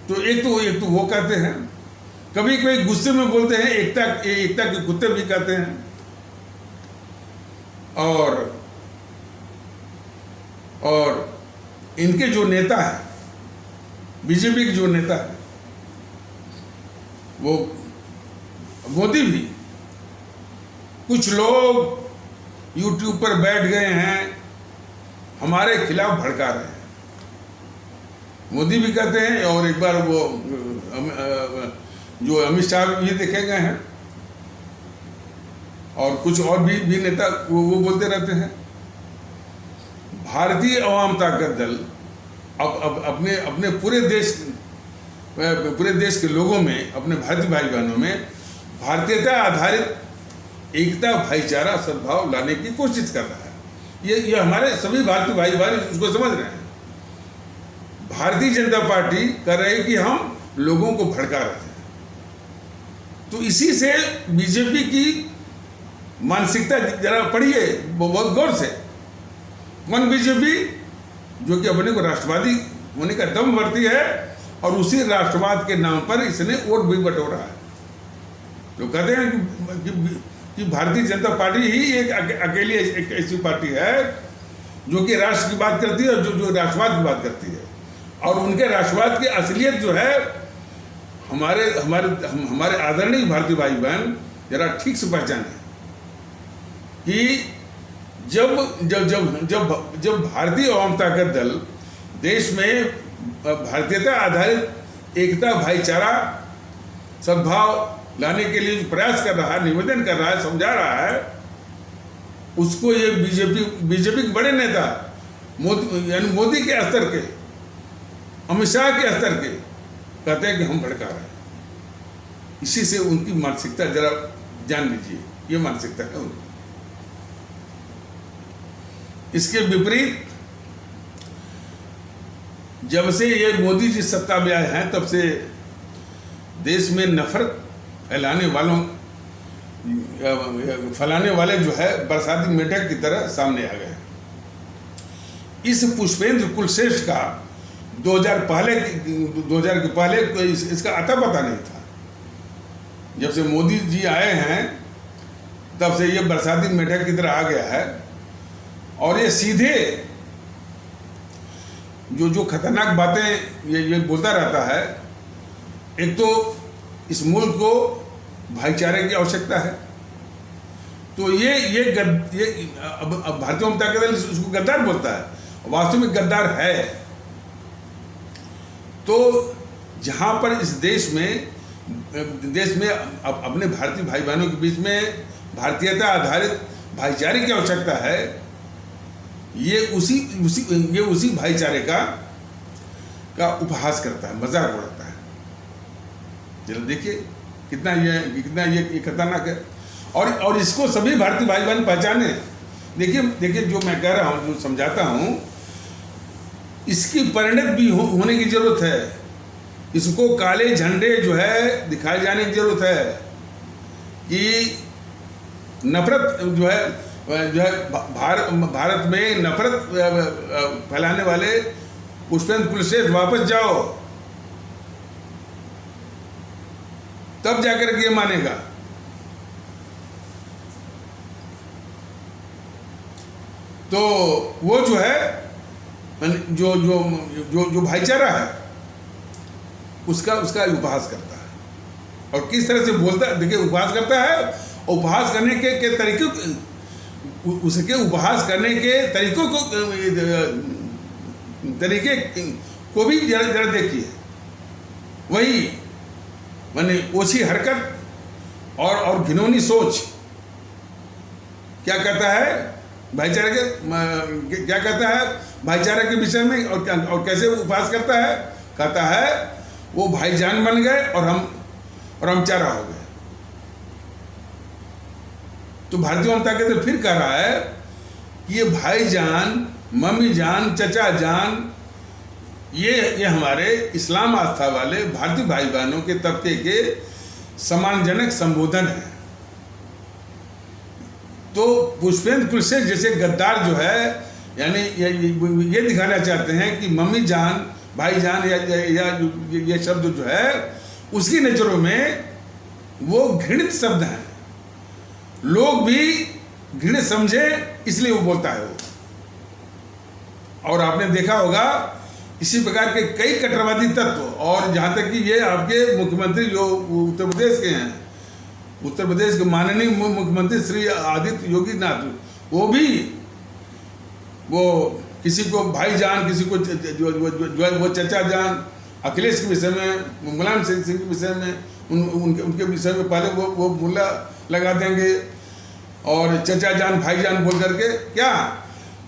तो एक तो वो कहते हैं, कभी कभी गुस्से में बोलते हैं एकता के कुत्ते भी कहते हैं, और इनके जो नेता है, बीजेपी के जो नेता है, वो मोदी भी, कुछ लोग यूट्यूब पर बैठ गए हैं हमारे खिलाफ भड़का रहे हैं। मोदी भी कहते हैं, और एक बार वो जो अमित शाह ये देखे गए हैं, और कुछ और भी नेता वो बोलते रहते हैं। भारतीय अवाम ताकत दल अब अपने पूरे देश के लोगों में, अपने भारतीय भाई बहनों में भारतीयता आधारित एकता, भाईचारा, सद्भाव लाने की कोशिश कर रहा है। ये हमारे सभी भारतीय भाई बहन उसको समझ रहे हैं। भारतीय जनता पार्टी कर रही है कि हम लोगों को भड़का रहे हैं। तो इसी से बीजेपी की मानसिकता जरा पढ़िए बहुत गौर से। कौन बीजेपी? जो कि अपने को राष्ट्रवादी होने का दम भरती है, और उसी राष्ट्रवाद के नाम पर इसने वोट भी बटोरा है। तो कहते हैं कि भारतीय जनता पार्टी ही एक अकेली एक ऐसी पार्टी है जो कि राष्ट्र की बात करती है, और जो राष्ट्रवाद की बात करती है। और उनके राष्ट्रवाद की असलियत जो है, हमारे आदरणीय भारतीय भाई बहन जरा ठीक से पहचाने कि जब भारतीय अवाम ताकत दल देश में भारतीयता आधारित एकता, भाईचारा, सद्भाव लाने के लिए प्रयास कर रहा है, निवेदन कर रहा है, समझा रहा है, उसको ये बीजेपी के बड़े नेता मोदी के स्तर के, अमित शाह के स्तर के कहते हैं कि हम भड़का रहे हैं। इसी से उनकी मानसिकता जरा जान लीजिए, ये मानसिकता है उनकी। इसके विपरीत जब से ये मोदी जी सत्ता में आए हैं, तब से देश में नफरत फैलाने वाले जो है बरसाती मेढक की तरह सामने आ गए। इस पुष्पेंद्र कुलश्रेष्ठ का 2000 के पहले इसका अता पता नहीं था। जब से मोदी जी आए हैं, तब से ये बरसाती मेढक की तरह आ गया है, और ये सीधे जो खतरनाक बातें ये बोलता रहता है। एक तो इस मुल्क को भाईचारे की आवश्यकता है, तो ये अब भारतीय जनता दल उसको गद्दार बोलता है, वास्तव में गद्दार है। तो जहाँ पर इस देश में अपने भारतीय भाई बहनों के बीच में भारतीयता आधारित भाईचारे की आवश्यकता है, ये उसी भाईचारे का उपहास करता है, मजाक उड़ाता है। जरा देखिए कितना ये खतरनाक है। और इसको सभी भारतीय भाई बहन पहचाने। देखिए जो मैं कह रहा हूँ, जो समझाता हूँ, इसकी परिणत भी होने की जरूरत है। इसको काले झंडे जो है दिखाए जाने की जरूरत है कि नफरत जो है भारत में नफरत फैलाने वाले पुष्पेंद्र कुलश्रेष्ठ वापस जाओ, तब जाकर के ये मानेगा। तो वो जो है जो भाईचारा है उसका उपहास करता है, और किस तरह से बोलता है। देखिए उपहास करता है, और उपहास करने के तरीकों, उसके उपहास करने के तरीके को भी जरा देखिए। वही माने ओछी हरकत और घिनौनी सोच। क्या कहता है भाईचारे के, क्या कहता है भाईचारे के विषय में, और कैसे उपहास करता है? कहता है वो भाईजान बन गए और हम चारा हो गए। तो भारतीय जनता के अंदर फिर कह रहा है कि ये भाईजान, मम्मी जान, चचा जान, ये हमारे इस्लाम आस्था वाले भारतीय भाई बहनों के तबके के सम्मानजनक संबोधन है। तो पुष्पेंद्र कुलश्रेष्ठ जैसे गद्दार जो है, यानी ये दिखाना चाहते हैं कि मम्मी जान, भाईजान या ये शब्द जो है उसकी नज़रों में वो घृणित शब्द हैं, लोग भी घृणित समझे इसलिए वो बोलता है वो। और आपने देखा होगा इसी प्रकार के कई कट्टरवादी तत्व, और जहाँ तक कि ये आपके मुख्यमंत्री जो उत्तर प्रदेश के हैं, उत्तर प्रदेश के माननीय मुख्यमंत्री श्री आदित्य योगी नाथ, वो भी वो किसी को भाईजान, किसी को जो वो चचा जान, अखिलेश के विषय में, मुलायम सिंह के विषय में, उनके विषय में पहले वो मुल्ला लगा देंगे और चचा जान, भाईजान बोल करके, क्या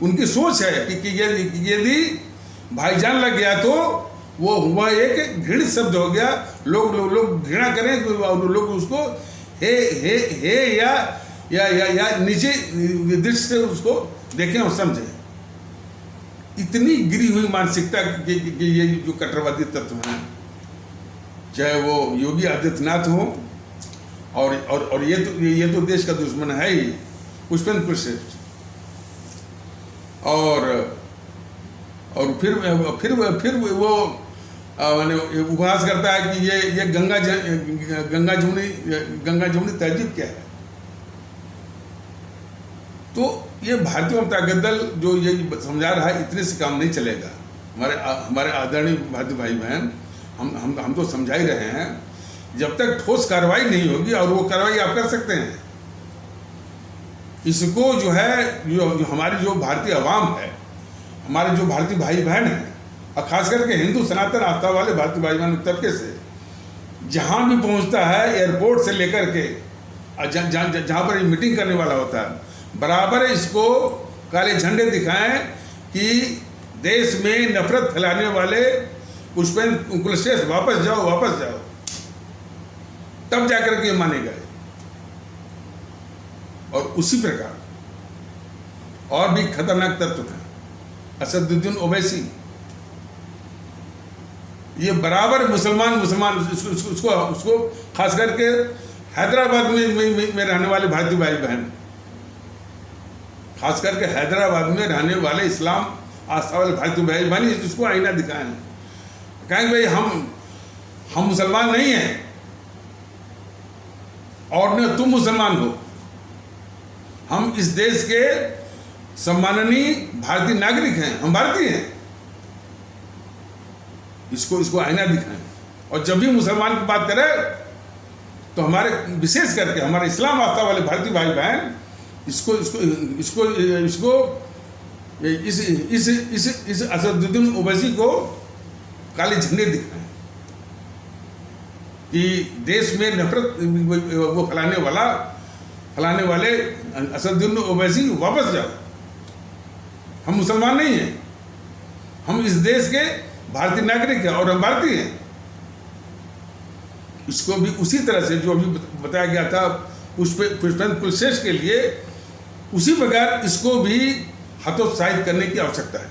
उनकी सोच है कि यदि भाईजान लग गया तो वो हुआ एक घृणित शब्द हो गया, लोग घृणा करें और लोग उसको हे या नीचे दृष्टि से उसको देखें और समझें। इतनी गिरी हुई मानसिकता के ये जो कट्टरवादी तत्व हैं, चाहे वो योगी आदित्यनाथ हो और ये तो देश का दुश्मन है ही पुष्पेंद्र कुलश्रेष्ठ, और फिर वो माने उपहास करता है कि ये गंगा जमुनी तहजीब क्या है। तो ये भारतीय जनता दल जो ये समझा रहा है, इतने से काम नहीं चलेगा। हमारे आदरणीय भारतीय भाई बहन, हम तो समझा ही रहे हैं, जब तक ठोस कार्रवाई नहीं होगी, और वो कार्रवाई आप कर सकते हैं, इसको जो है जो हमारी जो भारतीय अवाम है, हमारे जो भारतीय भाई बहन हैं, और खास करके हिंदू सनातन आस्था वाले भारतीय भाई बहन तबके से जहाँ भी पहुँचता है, एयरपोर्ट से लेकर के जहाँ पर मीटिंग करने वाला होता है, बराबर इसको काले झंडे दिखाएं कि देश में नफरत फैलाने वाले पुष्पेंद्र कुलश्रेष्ठ वापस जाओ, तब जाकर के माने गए। और उसी प्रकार और भी खतरनाक तत्व हैं, असदुद्दीन ओवैसी, ये बराबर मुसलमान उसको खास करके हैदराबाद में रहने वाले भारतीय भाई बहन, खास करके हैदराबाद में रहने वाले इस्लाम आस्था वाले भारतीय भाई बहन इसको आईना दिखाएं, कहेंगे भाई हम मुसलमान नहीं हैं और न तुम मुसलमान हो, हम इस देश के सम्माननीय भारतीय नागरिक हैं, हम भारतीय हैं, इसको आईना दिखाएं। और जब भी मुसलमान की बात करें तो हमारे विशेष करके हमारे इस्लाम आस्था वाले भारतीय भाई बहन इसको इस असदुद्दीन ओवैसी को काले झंडे दिखाएं कि देश में नफरत वो फैलाने वाले असदुद्दीन ओवैसी वापस जाओ, हम मुसलमान नहीं हैं, हम इस देश के भारतीय नागरिक हैं और हम भारतीय हैं। इसको भी उसी तरह से जो अभी बताया गया था पुष्पेंद्र कुलश्रेष्ठ के लिए, उसी प्रकार इसको भी हतोत्साहित करने की आवश्यकता है।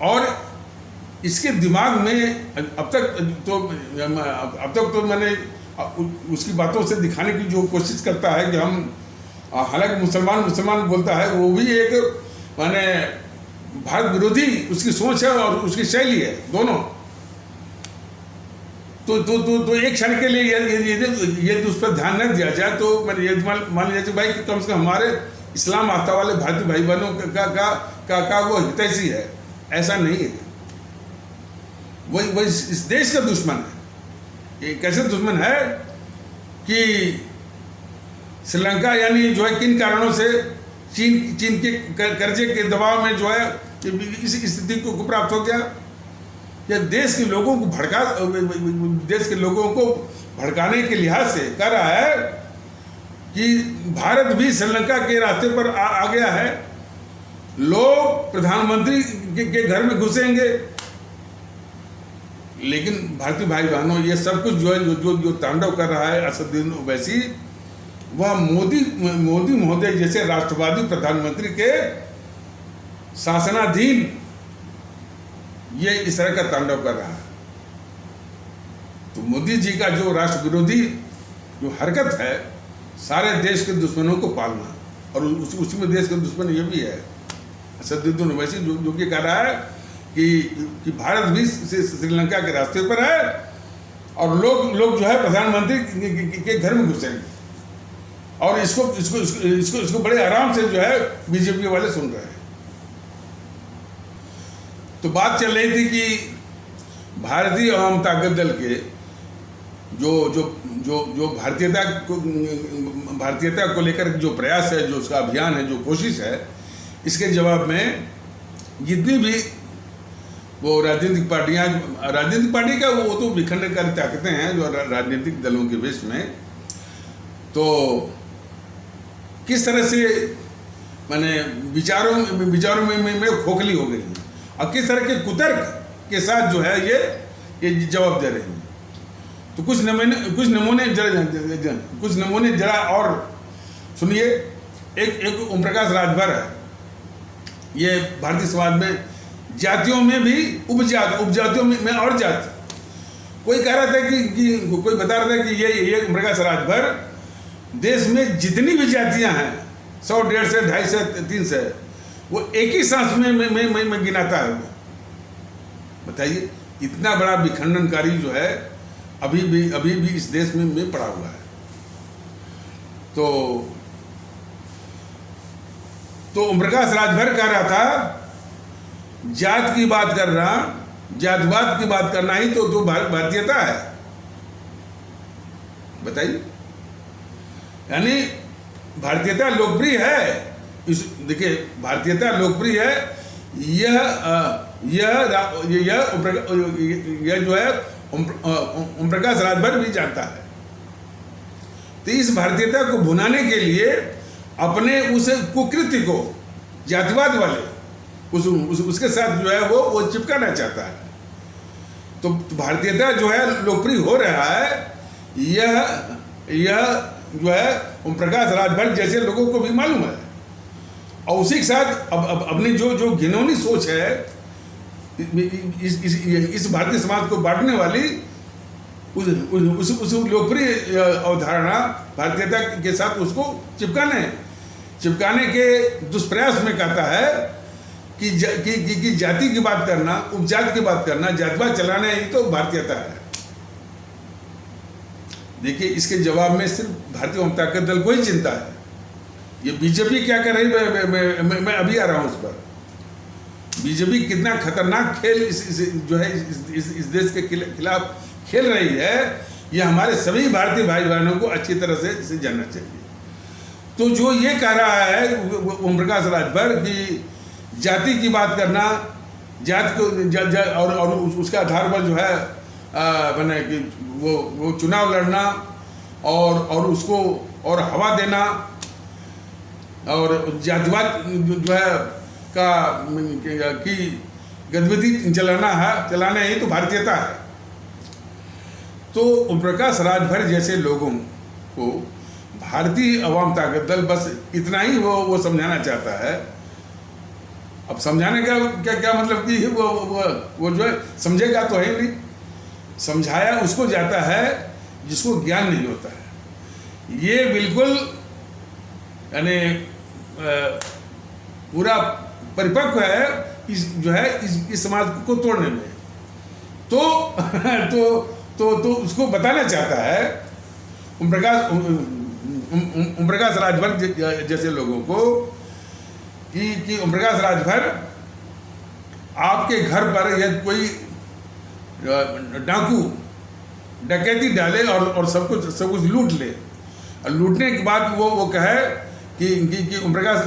और इसके दिमाग में अब तक तो मैंने उसकी बातों से दिखाने की जो कोशिश करता है कि हम, हालांकि मुसलमान बोलता है, वो भी एक माने भारत विरोधी उसकी सोच है और उसकी शैली है दोनों। तो एक क्षण के लिए यदि उस पर ध्यान न दिया जाए तो मैंने ये मान लिया भाई कि कम से कम हमारे इस्लाम आस्था वाले भारतीय भाई बहनों का वो हितैषी है, ऐसा नहीं है। वही इस देश का दुश्मन है। एक ऐसे दुश्मन है कि श्रीलंका यानी जो है किन कारणों से चीन के कर्जे के दबाव में जो है इस स्थिति को प्राप्त हो गया, या देश के लोगों को भड़काने के लिहाज से कह रहा है कि भारत भी श्रीलंका के रास्ते पर आ गया है, लोग प्रधानमंत्री के घर में घुसेंगे। लेकिन भारतीय भाई बहनों, ये सब कुछ जो तांडव कर रहा है असदुद्दीन ओवैसी, वह मोदी महोदय जैसे राष्ट्रवादी प्रधानमंत्री के शासनाधीन ये इस तरह का तांडव कर रहा है। तो मोदी जी का जो राष्ट्र विरोधी जो हरकत है, सारे देश के दुश्मनों को पालना, और उसी में देश के दुश्मन ये भी है असदुद्दीन ओवैसी, जो कि कह रहा है कि भारत भी श्रीलंका के रास्ते पर है और लोग जो है प्रधानमंत्री के घर में घुसेंगे, और इसको बड़े आराम से जो है बीजेपी वाले सुन रहे हैं। तो बात चल रही थी कि भारतीय अवाम ताकत दल के जो भारतीयता को लेकर जो प्रयास है, जो उसका अभियान है, जो कोशिश है, इसके जवाब में जितनी भी वो राजनीतिक पार्टी का वो तो विखंडनकारी ताकतें हैं जो राजनीतिक दलों के बीच में, तो किस तरह से माने विचारों में खोखली हो गई है और किस तरह के कुतर्क के साथ जो है ये जवाब दे रही हैं। तो कुछ नमूने जरा और सुनिए। एक ओम प्रकाश राजभर है, ये भारतीय समाज में जातियों में भी उपजातियों में और जाति, कोई कह रहा था कि कोई बता रहा था कि ये ओम प्रकाश राजभर देश में जितनी भी जातियां हैं 100, 150, 250, 300, वो एक ही सांस में गिनाता है। वो बताइए, इतना बड़ा विखंडनकारी जो है अभी भी इस देश में पड़ा हुआ है। तो ओम प्रकाश राजभर कह रहा था जात की बात करना, जातवाद की बात करना ही तो भारतीयता है। बताइए, यानी भारतीयता लोकप्रिय है। देखिए, भारतीयता लोकप्रिय है, यह जो है ओम प्रकाश राजभर भी जानता है। तो इस भारतीयता को भुनाने के लिए अपने उस कुकृत्य को जातिवाद वाले उसके साथ जो है वो चिपकाना चाहता है। तो भारतीयता जो है लोकप्रिय हो रहा है, यह जो है ओम प्रकाश राजभर जैसे लोगों को भी मालूम है, और उसी के साथ अब अपनी जो घिनौनी सोच है इस भारतीय समाज को बांटने वाली उस लोकप्रिय अवधारणा भारतीयता के साथ उसको चिपकाने के दुष्प्रयास में कहता है कि जाति की बात करना, उपजाति की बात करना, जातिवाद चलाना ही तो भारतीयता है। देखिए, इसके जवाब में सिर्फ भारतीय अवाम ताकत दल को ही चिंता है। ये बीजेपी क्या कर रही है, मैं अभी आ रहा हूं उस पर। बीजेपी कितना खतरनाक खेल इस देश के खिलाफ खेल रही है, ये हमारे सभी भारतीय भाई बहनों को अच्छी तरह से इसे जानना चाहिए। तो जो ये कह रहा है ओम प्रकाश राजभर कि जाति की बात करना, जात को और उसके आधार पर जो है बने कि वो चुनाव लड़ना और उसको और हवा देना और जातिवाद जो है की गतिविधि चलाना ही तो भारतीयता है। तो ओम प्रकाश राजभर जैसे लोगों को भारतीय अवाम ताकत दल बस इतना ही वो समझाना चाहता है। अब समझाने का क्या मतलब कि वो जो है समझेगा तो है नहीं, समझाया उसको जाता है जिसको ज्ञान नहीं होता है। ये बिल्कुल यानी पूरा परिपक्व है इस समाज को तोड़ने में। तो उसको बताना चाहता है ओम प्रकाश राजभर जैसे लोगों को कि ओम प्रकाश राजभर आपके घर पर यदि कोई डाकू डकैती डाले और सब कुछ लूट ले, और लूटने के बाद वो कहे कि ओम प्रकाश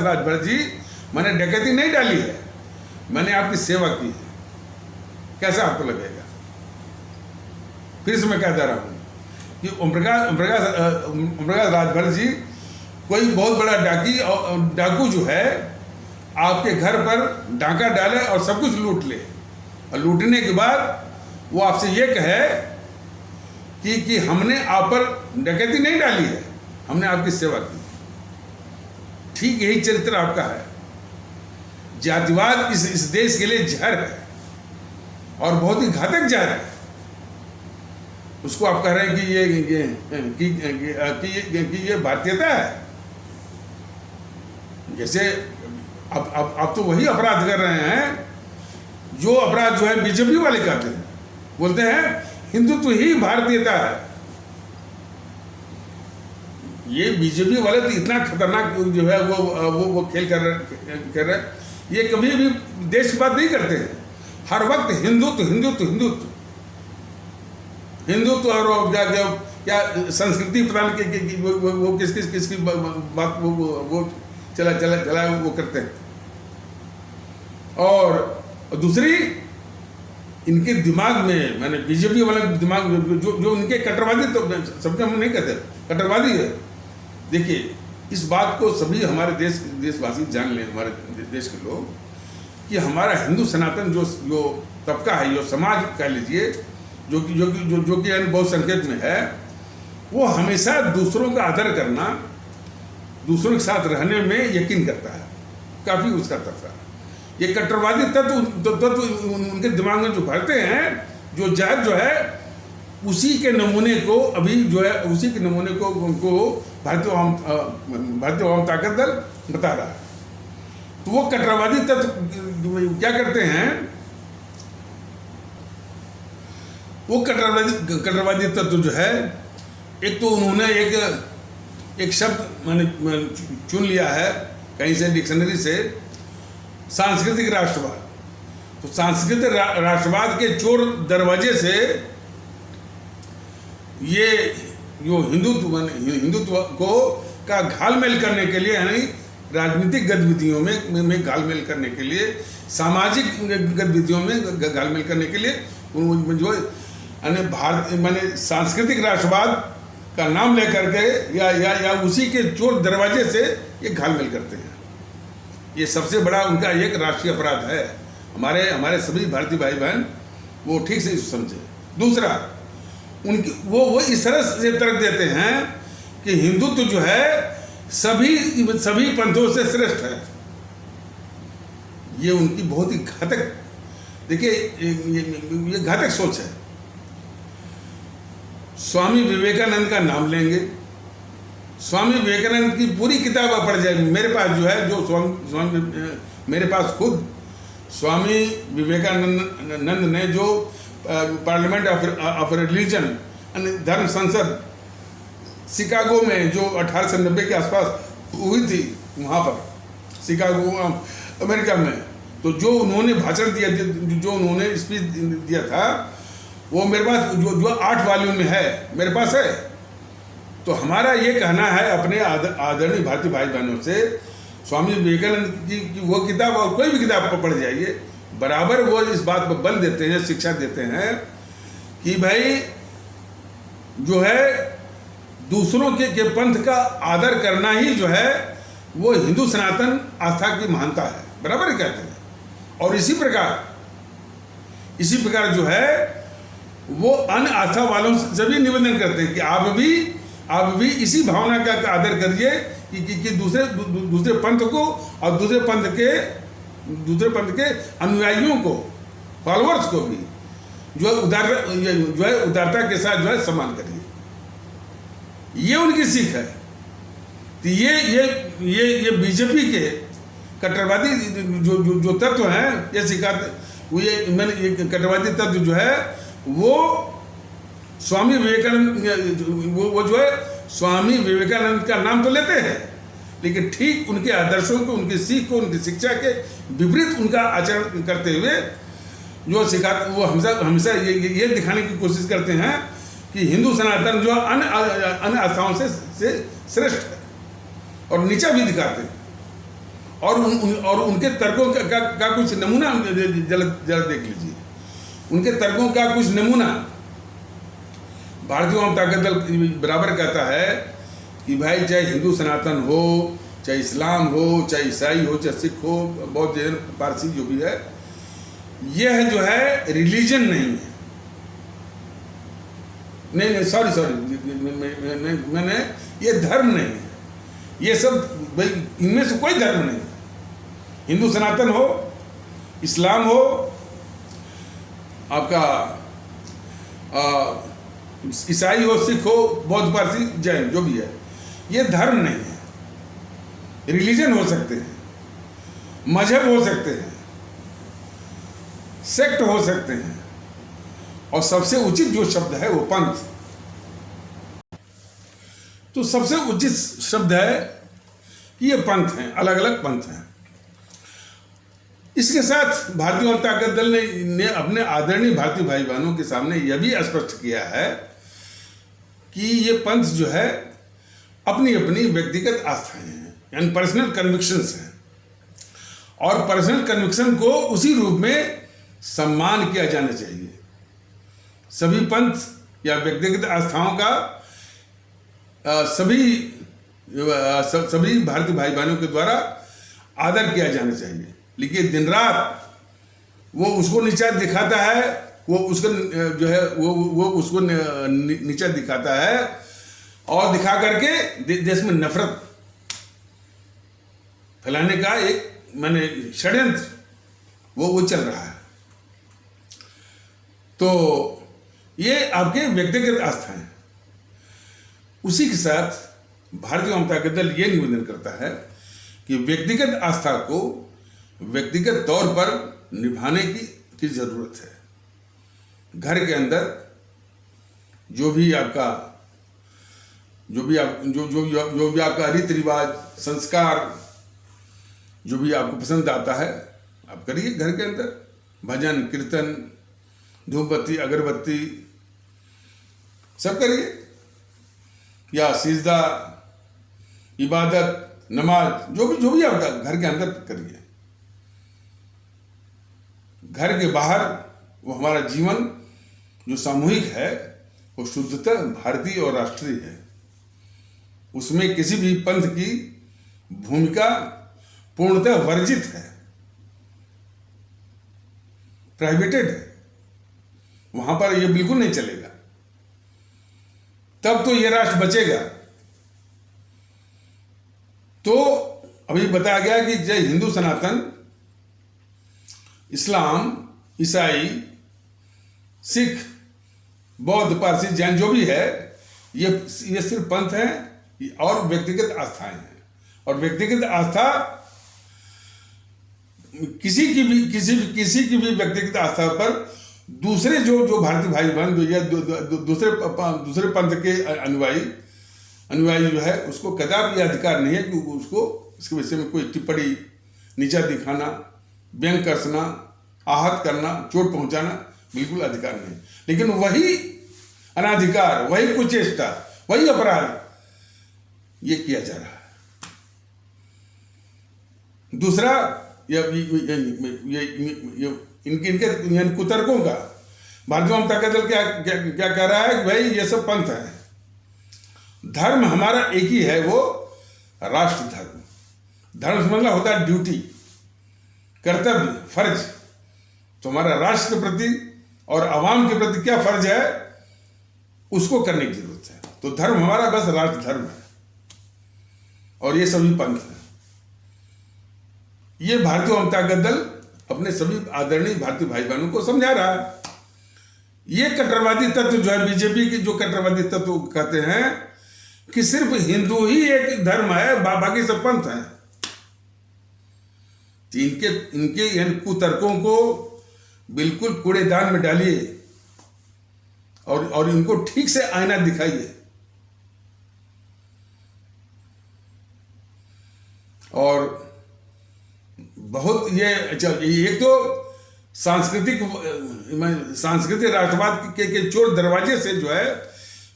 राजभर जी, मैंने डकैती नहीं डाली है, मैंने आपकी सेवा की है, कैसा आपको लगेगा? फिर से मैं कहता रहा हूँ कि ओम प्रकाश राजभर जी कोई बहुत बड़ा डाकू जो है आपके घर पर डाका डाले और सब कुछ लूट ले, और लूटने के बाद वो आपसे ये कहे कि हमने आप पर डकैती नहीं डाली है, हमने आपकी सेवा की। ठीक यही चरित्र आपका है। जातिवाद इस देश के लिए जहर है और बहुत ही घातक जहर है। उसको आप कह रहे हैं कि ये भारतीयता है। जैसे अब तो वही अपराध कर रहे हैं जो अपराध जो है बीजेपी वाले करते हैं। बोलते हैं हिंदुत्व ही भारतीयता है। ये बीजेपी वाले तो इतना खतरनाक जो है वो खेल कर रहे हैं। ये कभी भी देश की बात नहीं करते हैं। हर वक्त हिंदुत्व हिंदुत्व हिंदुत्व हिंदुत्व और क्या संस्कृति प्रदान की वो किसकी बात वो चला वो करते हैं। और दूसरी इनके दिमाग में, मैंने बीजेपी वाले दिमाग में जो इनके कट्टरवादी, तो सबके हम नहीं कहते कट्टरवादी है। देखिए इस बात को सभी हमारे देशवासी जान लें, हमारे देश के लोग, कि हमारा हिंदू सनातन जो तबका है, जो समाज कह लीजिए, जो कि बहुसंख्यक में है, वो हमेशा दूसरों का आदर करना, दूसरों के साथ रहने में यकीन करता है। काफ़ी उसका तबका। ये कट्टरवादी तत्व उनके दिमाग में जो भरते हैं, जो जहर जो है, उसी के नमूने को अभी जो है, उसी के नमूने को उनको भारतीय आवाम ताकत दल बता रहा है। तो वो कट्टरवादी तत्व क्या करते हैं, वो कट्टरवादी तत्व जो है, एक तो उन्होंने एक शब्द मैंने चुन लिया है कहीं से, डिक्शनरी से, सांस्कृतिक राष्ट्रवाद। तो सांस्कृतिक राष्ट्रवाद के चोर दरवाजे से ये जो हिंदुत्व को का घालमेल करने के लिए, यानी राजनीतिक गतिविधियों में घालमेल करने के लिए, सामाजिक गतिविधियों में घालमेल करने के लिए जो मैंने सांस्कृतिक राष्ट्रवाद का नाम लेकर के या उसी के चोर दरवाजे से ये घालमेल करते हैं। ये सबसे बड़ा उनका एक राष्ट्रीय अपराध है। हमारे सभी भारतीय भाई बहन वो ठीक से समझे। दूसरा, उनकी वो इस तरह से तर्क देते हैं कि हिंदुत्व जो है सभी पंथों से श्रेष्ठ है। ये उनकी बहुत ही घातक, देखिए ये घातक सोच है। स्वामी विवेकानंद का नाम लेंगे, स्वामी विवेकानंद की पूरी किताब पढ़ जाए। मेरे पास जो है, मेरे पास खुद स्वामी विवेकानंद ने जो पार्लियामेंट ऑफ रिलीजन धर्म संसद शिकागो में जो 1890 के आसपास हुई थी, वहाँ पर शिकागो अमेरिका में, तो जो उन्होंने भाषण दिया, जो उन्होंने स्पीच दिया था, वो मेरे पास जो 8 वॉल्यूम में है, मेरे पास है। तो हमारा ये कहना है अपने आदरणीय भारतीय भाई बहनों से, स्वामी विवेकानंद की वो किताब और कोई भी किताब पढ़ जाइए, बराबर वो इस बात पर बल देते हैं, शिक्षा देते हैं कि भाई जो है दूसरों के पंथ का आदर करना ही जो है वो हिंदू सनातन आस्था की महानता है, बराबर कहते हैं। और इसी प्रकार जो है वो अन्य आस्था वालों से भी निवेदन करते हैं कि आप भी इसी भावना का आदर करिए कि दूसरे पंथ को और दूसरे पंथ के अनुयायियों को, फॉलोअर्स को भी जो है उदारता के साथ जो है सम्मान करिए। ये उनकी सीख है। तो ये बीजेपी के कट्टरवादी जो तत्व हैं, ये सिखाते, ये कट्टरवादी तत्व जो है वो स्वामी विवेकानंद, वो जो है स्वामी विवेकानंद का नाम तो लेते हैं, लेकिन ठीक उनके आदर्शों को, उनकी सीख को, उनकी शिक्षा के विपरीत उनका आचरण करते हुए जो सिखाते, वो हमेशा ये दिखाने की कोशिश करते हैं कि हिंदू सनातन जो अन्य आस्थाओं से श्रेष्ठ है, और नीचा भी दिखाते हैं। और उनके तर्कों का कुछ नमूना जरा देख लीजिए। उनके तर्कों का कुछ नमूना भारतीय आवाम ताकत दल बराबर कहता है कि भाई चाहे हिंदू सनातन हो, चाहे इस्लाम हो, चाहे ईसाई हो, चाहे सिख हो, बौद्ध, जैन, पारसी, जो भी है, यह जो है रिलीजन नहीं है, नहीं, सॉरी, मैंने ये धर्म नहीं है, ये सब भाई इनमें से कोई धर्म नहीं। हिंदू सनातन हो, इस्लाम हो, आपका ईसाई हो, सिख हो, बौद्ध, पारसी, जैन, जो भी है, ये धर्म नहीं है। रिलीजन हो सकते हैं, मजहब हो सकते हैं, सेक्ट हो सकते हैं, और सबसे उचित जो शब्द है वो पंथ। तो सबसे उचित शब्द है कि ये पंथ हैं, अलग अलग पंथ हैं। इसके साथ भारतीय जनता दल ने अपने आदरणीय भारतीय भाई बहनों के सामने यह भी स्पष्ट किया है कि ये पंथ जो है अपनी अपनी व्यक्तिगत आस्थाएं हैं, यानी पर्सनल कन्विक्शंस हैं, और पर्सनल कन्विक्शन को उसी रूप में सम्मान किया जाना चाहिए। सभी पंथ या व्यक्तिगत आस्थाओं का सभी भारतीय भाई बहनों के द्वारा आदर किया जाना चाहिए। लेकिन दिन रात वो उसको नीचा दिखाता है, वो उसको जो है वो उसको नीचा दिखाता है, और दिखा करके देश में नफरत फैलाने का एक षड्यंत्र वो चल रहा है। तो ये आपके व्यक्तिगत आस्था है। उसी के साथ भारतीय जनता दल ये निवेदन करता है कि व्यक्तिगत आस्था को व्यक्तिगत तौर पर निभाने की जरूरत है। घर के अंदर जो भी आपका रीति रिवाज, संस्कार, जो भी आपको पसंद आता है आप करिए। घर के अंदर भजन, कीर्तन, धूपबत्ती, अगरबत्ती सब करिए, या सिजदा, इबादत, नमाज, जो भी आपका घर के अंदर करिए। घर के बाहर वो हमारा जीवन जो सामूहिक है वो शुद्धतः भारतीय और राष्ट्रीय है। उसमें किसी भी पंथ की भूमिका पूर्णतः वर्जित है, प्राइवेटेड है। वहां पर ये बिल्कुल नहीं चलेगा, तब तो ये राष्ट्र बचेगा। तो अभी बताया गया कि जय हिंदू सनातन, इस्लाम, ईसाई, सिख, बौद्ध, पारसी, जैन जो भी है, ये सिर्फ पंथ हैं और व्यक्तिगत आस्थाएं हैं। और व्यक्तिगत आस्था किसी की भी व्यक्तिगत आस्था पर दूसरे जो भारतीय भाई बहन जो या दूसरे पंथ के अनुयायी जो है उसको कदापि अधिकार नहीं है कि उसको इसके विषय में कोई टिप्पणी, नीचा दिखाना, व्यंग कसना, आहत करना, चोट पहुंचाना बिल्कुल अधिकार नहीं। लेकिन वही अनाधिकार, वही कुचेष्टा, वही अपराध ये किया जा रहा है। दूसरा इनके कुतर्कों का भारतीय जनता दल क्या कह रहा है कि भाई ये सब पंथ है। धर्म हमारा एक ही है, वो राष्ट्र धर्म। धर्म समझना होता है ड्यूटी, कर्तव्य, फर्ज। तो हमारा राष्ट्र के प्रति और आवाम के प्रति क्या फर्ज है उसको करने की जरूरत है। तो धर्म हमारा बस राष्ट्र धर्म है, और ये सभी पंथ है। ये भारतीय जनता दल अपने सभी आदरणीय भारतीय भाई बहनों को समझा रहा है। ये कट्टरवादी तत्व जो है, बीजेपी के जो कट्टरवादी तत्व कहते हैं कि सिर्फ हिंदू ही एक धर्म है, बाकी सब पंथ हैं। इनके इन कुतर्कों को बिल्कुल कूड़ेदान में डालिए और इनको ठीक से आईना दिखाइए। और बहुत ये तो सांस्कृतिक राष्ट्रवाद के चोर दरवाजे से जो है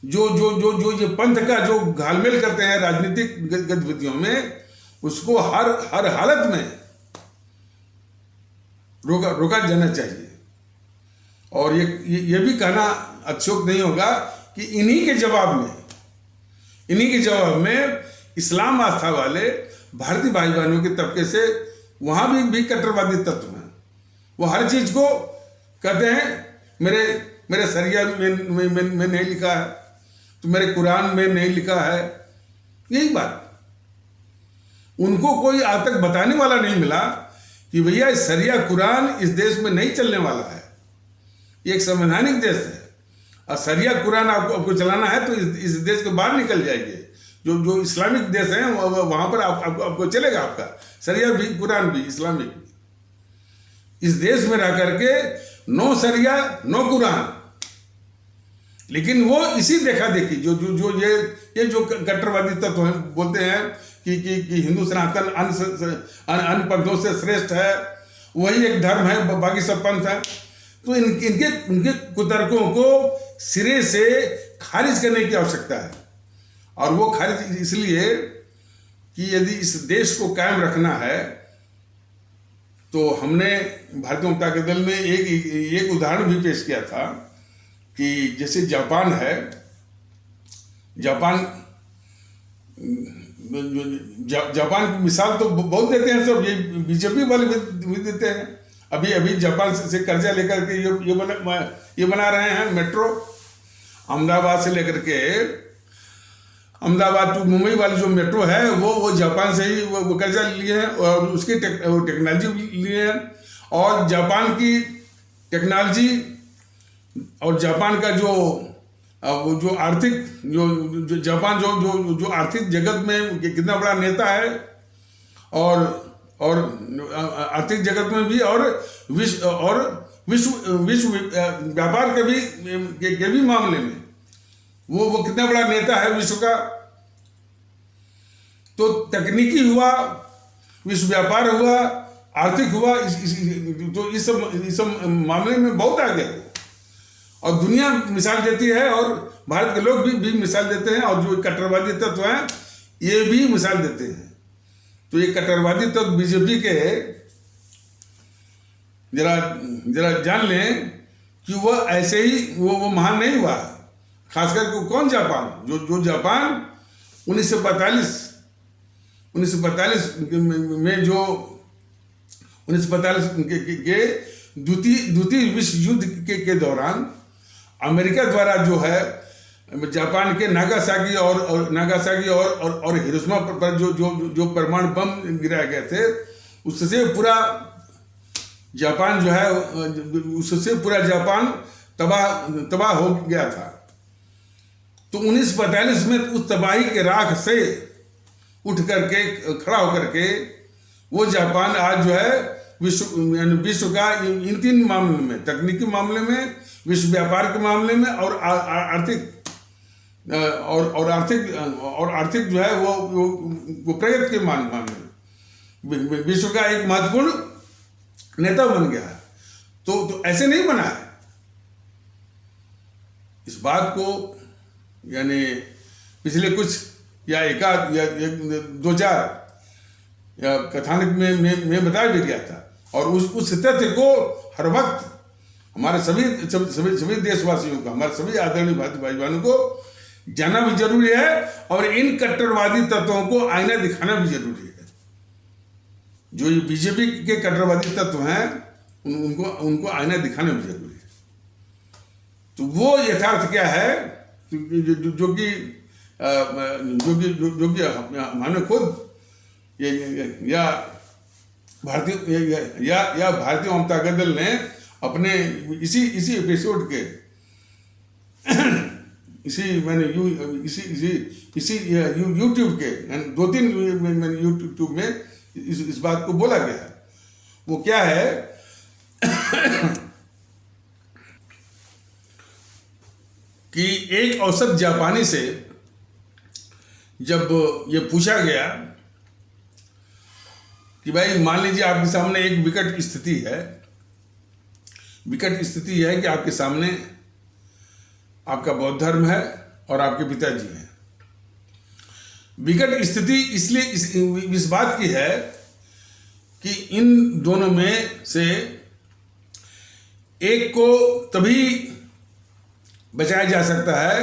जो ये पंथ का जो घालमेल करते हैं राजनीतिक गतिविधियों में, उसको हर हालत में रोका जाना चाहिए। और ये भी कहना अतिशयोक्ति नहीं होगा कि इन्हीं के जवाब में इस्लाम आस्था वाले भारतीय भाई बहनों के तबके से वहां भी कट्टरवादी तत्व हैं। वो हर चीज को कहते हैं मेरे मेरे शरिया में नहीं लिखा है, तो मेरे कुरान में नहीं लिखा है। यही बात, उनको कोई आज तक बताने वाला नहीं मिला कि भैया शरिया कुरान इस देश में नहीं चलने वाला है। ये एक संवैधानिक देश है और शरिया कुरान आपको चलाना है तो इस देश के बाहर निकल जाएंगे। जो इस्लामिक देश हैं वहां पर आपको चलेगा आपका शरिया भी, कुरान भी, इस्लामिक भी। इस देश में रह करके नो शरिया नो कुरान, लेकिन वो इसी देखा देखी जो ये जो कट्टरवादी तत्व हैं बोलते हैं कि हिंदू सनातन अन्य पंथों से श्रेष्ठ है, वही एक धर्म है, बाकी सब पंथ है। तो उनके कुतर्कों को सिरे से खारिज करने की आवश्यकता है। और वो खारिज इसलिए कि यदि इस देश को कायम रखना है तो हमने भारतीय जनता के दल में एक उदाहरण भी पेश किया था कि जैसे जापान है, जापान की मिसाल तो बहुत देते हैं सब, ये बीजेपी वाले भी देते हैं। अभी जापान से कर्जा लेकर के ये बना रहे हैं मेट्रो, अहमदाबाद से लेकर के अहमदाबाद टू मुंबई वाली जो मेट्रो है वो जापान से ही वो कर्जा लिए हैं और उसकी टेक्नोलॉजी लिए हैं। और जापान की टेक्नोलॉजी और जापान का जो आर्थिक जापान जो आर्थिक जगत में कितना बड़ा नेता है और आर्थिक जगत में भी और विश्व व्यापार के भी मामले में वो कितना बड़ा नेता है विश्व का। तो तकनीकी हुआ, विश्व व्यापार हुआ, आर्थिक हुआ, तो इस सब मामले में बहुत आगे है और दुनिया मिसाल देती है और भारत के लोग भी मिसाल देते हैं और जो कट्टरवादी तत्व हैं ये भी मिसाल देते हैं। तो ये कट्टरवादी तत्व बीजेपी के जरा जान लें कि वह ऐसे ही वो महान नहीं हुआ। खासकर कौन जापान, जो जापान 1945 में जो 1945 के द्वितीय विश्व युद्ध के दौरान अमेरिका द्वारा जो है जापान के नागासाकी और हिरोशिमा पर जो परमाणु बम गिराए गए थे उससे पूरा जापान जो है उससे पूरा जापान तबाह हो गया था। तो 1945 में उस तबाही के राख से उठ करके खड़ा होकर के वो जापान आज जो है विश्व का इन तीन मामलों में, तकनीकी मामले में, विश्व व्यापार के मामले में और आर्थिक जो है वो प्रगति के मामले में विश्व का एक महत्वपूर्ण नेता बन गया है। तो ऐसे नहीं बना है। इस बात को यानी पिछले कुछ या एकाध या दो चार या कथानक में बताया भी गया था और उस तथ्य को हर वक्त हमारे सभी देशवासियों को, हमारे सभी आदरणीय भाई बहनों को जानना भी जरूरी है और इन कट्टरवादी तत्वों को आईना दिखाना भी जरूरी है। जो ये बीजेपी के कट्टरवादी तत्व हैं उनको आईना दिखाना भी जरूरी है। तो वो यथार्थ क्या है जो कि हमने खुद या भारतीय जनता दल ने अपने इसी एपिसोड के यूट्यूब के 2-3 यूट्यूब में इस बात को बोला गया है। वो क्या है कि एक औसत जापानी से जब ये पूछा गया कि भाई मान लीजिए आपके सामने एक विकट स्थिति है कि आपके सामने आपका बौद्ध धर्म है और आपके पिताजी हैं। विकट स्थिति इसलिए इस बात की है कि इन दोनों में से एक को तभी बचाया जा सकता है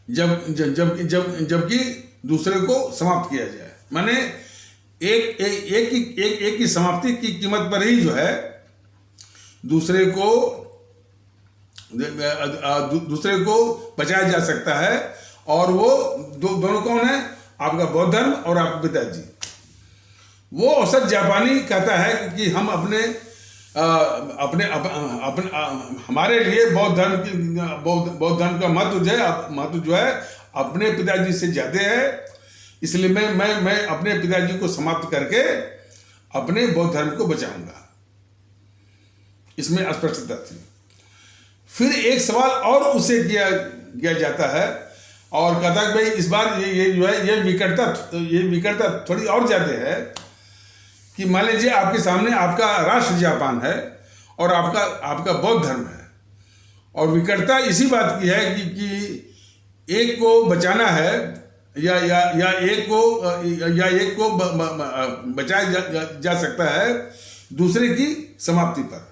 जबकि दूसरे को समाप्त किया जाए। माने एक की समाप्ति की कीमत पर ही जो है दूसरे को दूसरे को बचाया जा सकता है। और वो दोनों कौन है? आपका बौद्ध धर्म और आपके पिताजी। वो औसत जापानी कहता है कि हम हमारे लिए बौद्ध धर्म का महत्व जो है अपने पिताजी से ज्यादा है। इसलिए मैं अपने पिताजी को समाप्त करके अपने बौद्ध धर्म को बचाऊंगा। इसमें अस्पष्टता थी। फिर एक सवाल और उसे किया जाता है और कहता है कि भाई इस बार ये जो है ये विकटता थोड़ी और ज्यादा है कि मान लीजिए आपके सामने आपका राष्ट्र जापान है और आपका बौद्ध धर्म है, और विकटता इसी बात की है कि एक को बचाना है या एक को बचाया जा सकता है दूसरे की समाप्ति पर।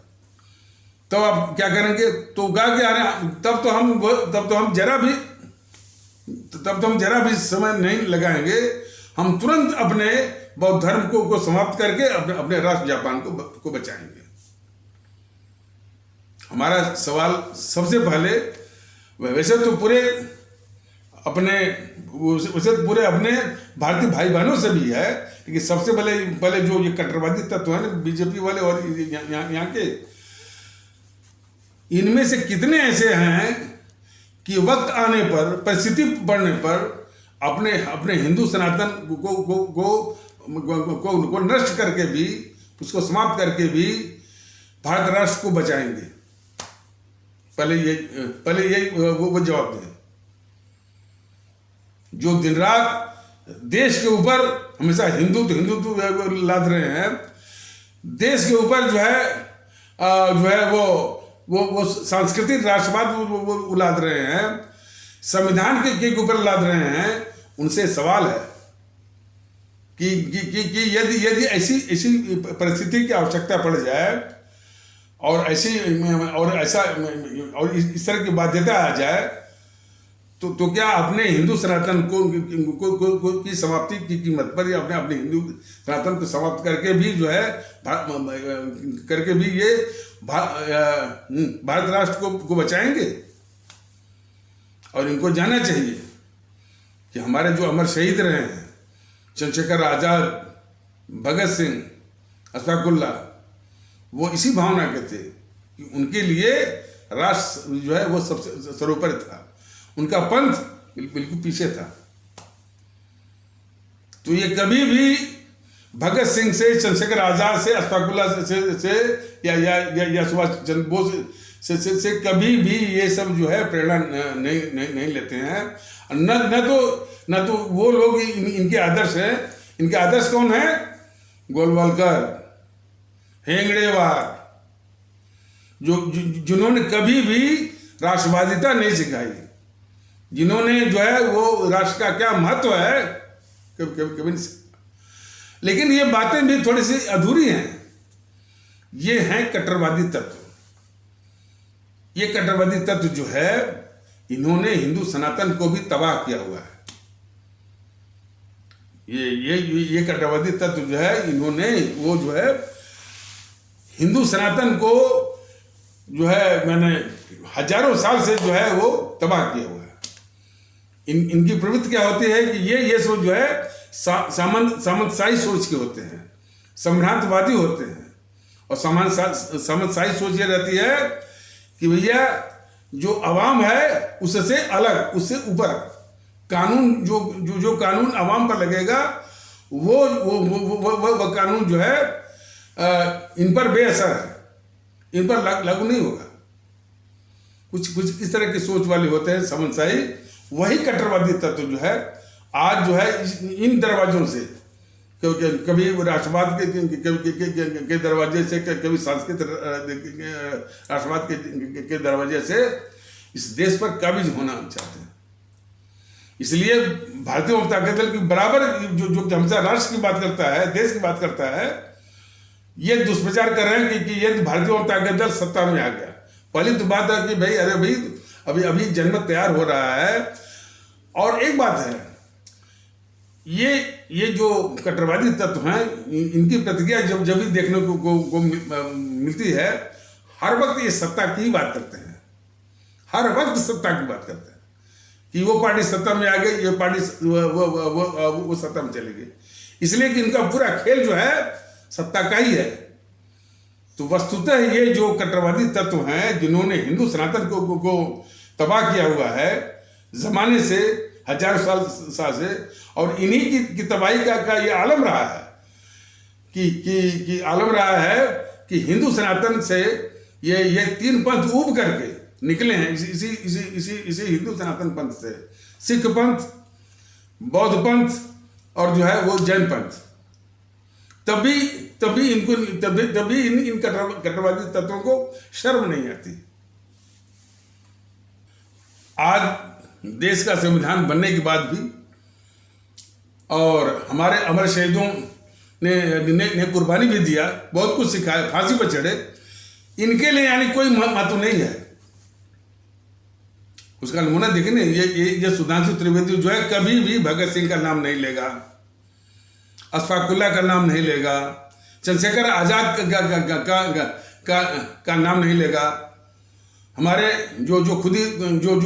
तो आप क्या करेंगे? तो कहा कि तब तो हम जरा भी समय नहीं लगाएंगे, हम तुरंत अपने बौद्ध धर्म को समाप्त करके अपने राष्ट्र जापान को बचाएंगे। हमारा सवाल सबसे पहले वैसे तो पूरे अपने भारतीय भाई बहनों से भी है, लेकिन सबसे पहले जो ये कट्टरवादी तत्व है ना बीजेपी वाले और यहाँ के, इनमें से कितने ऐसे हैं कि वक्त आने पर, परिस्थिति बढ़ने पर अपने हिंदू सनातन को नष्ट करके भी, उसको समाप्त करके भी भारत राष्ट्र को बचाएंगे। पहले ये वो जवाब दें। जो दिन रात देश के ऊपर हमेशा हिंदुत्व लाद रहे हैं, देश के ऊपर जो है वो सांस्कृतिक राष्ट्रवाद वो लाद रहे हैं, संविधान के ऊपर लाद रहे हैं, उनसे सवाल है कि यदि ऐसी परिस्थिति की आवश्यकता पड़ जाए और इस तरह की बाध्यता आ जाए तो क्या अपने हिंदू सनातन को की समाप्ति की कीमत पर या अपने हिंदू सनातन को समाप्त करके भी जो है ये भारत राष्ट्र को बचाएंगे? और इनको जानना चाहिए कि हमारे जो अमर शहीद रहे हैं, चंद्रशेखर आजाद, भगत सिंह, अशफाकुल्लाह, वो इसी भावना के थे कि उनके लिए राष्ट्र जो है वो सबसे सर्वोपरि था, उनका पंथ बिल्कुल पीछे था। तो ये कभी भी भगत सिंह से, चंद्रशेखर आजाद से, अशफाकुल्लाह से या सुभाष चंद्र बोस से कभी भी ये सब जो है प्रेरणा नहीं लेते हैं। न तो वो लोग इनके आदर्श हैं। इनके आदर्श कौन है? गोलवलकर, हेंगड़ेवार, जिन्होंने कभी भी राष्ट्रवादिता नहीं सिखाई, जिन्होंने जो है वो राष्ट्र का क्या महत्व है कभी नहीं। लेकिन ये बातें भी थोड़ी सी अधूरी हैं। ये हैं कट्टरवादी तत्व। ये कट्टरवादी तत्व जो है, इन्होंने हिंदू सनातन को भी तबाह किया हुआ है। ये कट्टरवादी तत्व जो है, इन्होंने वो जो है हिंदू सनातन को जो है मैंने हजारों साल से जो है वो तबाह किया हुआ है। इनकी प्रवृत्ति क्या होती है कि ये सोच जो है सामंतशाही सोच के होते हैं, सम्भ्रांतवादी होते हैं। और सामंतशाही सोच ये रहती है कि भैया जो अवाम है उससे अलग, उससे ऊपर कानून, जो कानून अवाम पर लगेगा वो कानून जो है इन पर बेअसर है, इन पर लागू नहीं होगा। कुछ इस तरह की सोच वाले होते हैं सामंतशाही। वही कट्टरवादी तत्व जो है आज जो है इन दरवाजों से, कभी राष्ट्रवाद के दरवाजे से, कभी सांस्कृतिक राष्ट्रवाद के दरवाजे से इस देश पर काबिज होना चाहते हैं। इसलिए भारतीय जनता दल की बराबर जो हमेशा राष्ट्र की बात करता है, देश की बात करता है, ये दुष्प्रचार कर रहे हैं कि ये भारतीय जनता दल सत्ता में आ गया। पहली तो बात है कि भाई अरे भाई अभी जनमत तैयार हो रहा है। और एक बात है, ये जो कट्टरवादी तत्व हैं, इनकी प्रतिक्रिया जब भी देखने को मिलती है, हर वक्त ये सत्ता की ही बात करते हैं। हर वक्त सत्ता की बात करते हैं कि वो पार्टी सत्ता में आ गई, ये पार्टी वो सत्ता में चली गई, इसलिए कि इनका पूरा खेल जो है सत्ता का ही है। तो वस्तुतः ये जो कट्टरवादी तत्व हैं जिन्होंने हिंदू सनातन को तबाह किया हुआ है जमाने से, हजारों साल से, और इन्हीं की तबाही का ये आलम रहा है कि आलम रहा है कि हिंदू सनातन से ये तीन पंथ उब करके निकले हैं, इसी हिंदू सनातन पंथ से, सिख पंथ, बौद्ध पंथ और जो है वो जैन पंथ। तभी इन कट्टरवादी तत्वों को शर्म नहीं आती। आज देश का संविधान बनने के बाद भी और हमारे अमर शहीदों ने कुर्बानी भी दिया, बहुत कुछ सिखाया, फांसी पर चढ़े, इनके लिए यानी कोई महत्व नहीं है। उसका नमूना देखें ना, ये सुधांशु त्रिवेदी जो है कभी भी भगत सिंह का नाम नहीं लेगा, अशफाकुल्ला का नाम नहीं लेगा, चंद्रशेखर आजाद का नाम नहीं लेगा, हमारे जो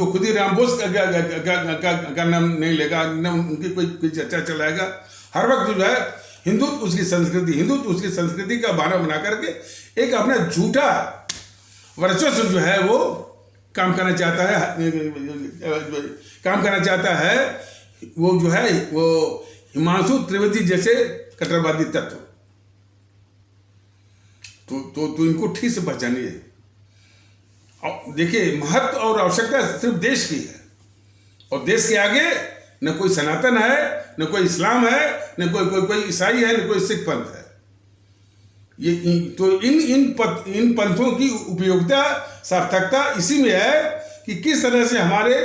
खुदीराम बोस का नाम नहीं लेगा, न उनकी कोई चर्चा चलाएगा। हर वक्त जो है हिंदुत्व उसकी संस्कृति का बहाना बना करके एक अपना झूठा वर्चस्व जो है वो काम करना चाहता है वो जो है वो हिमांशु त्रिवेदी जैसे कट्टरवादी तत्व। तो इनको ठीक से पहचानिए। देखिए, महत्व और आवश्यकता सिर्फ देश की है, और देश के आगे न कोई सनातन है, न कोई इस्लाम है, न कोई ईसाई है, न कोई सिख पंथ है। ये तो इन पंथों की उपयोगिता, सार्थकता इसी में है कि किस तरह से हमारे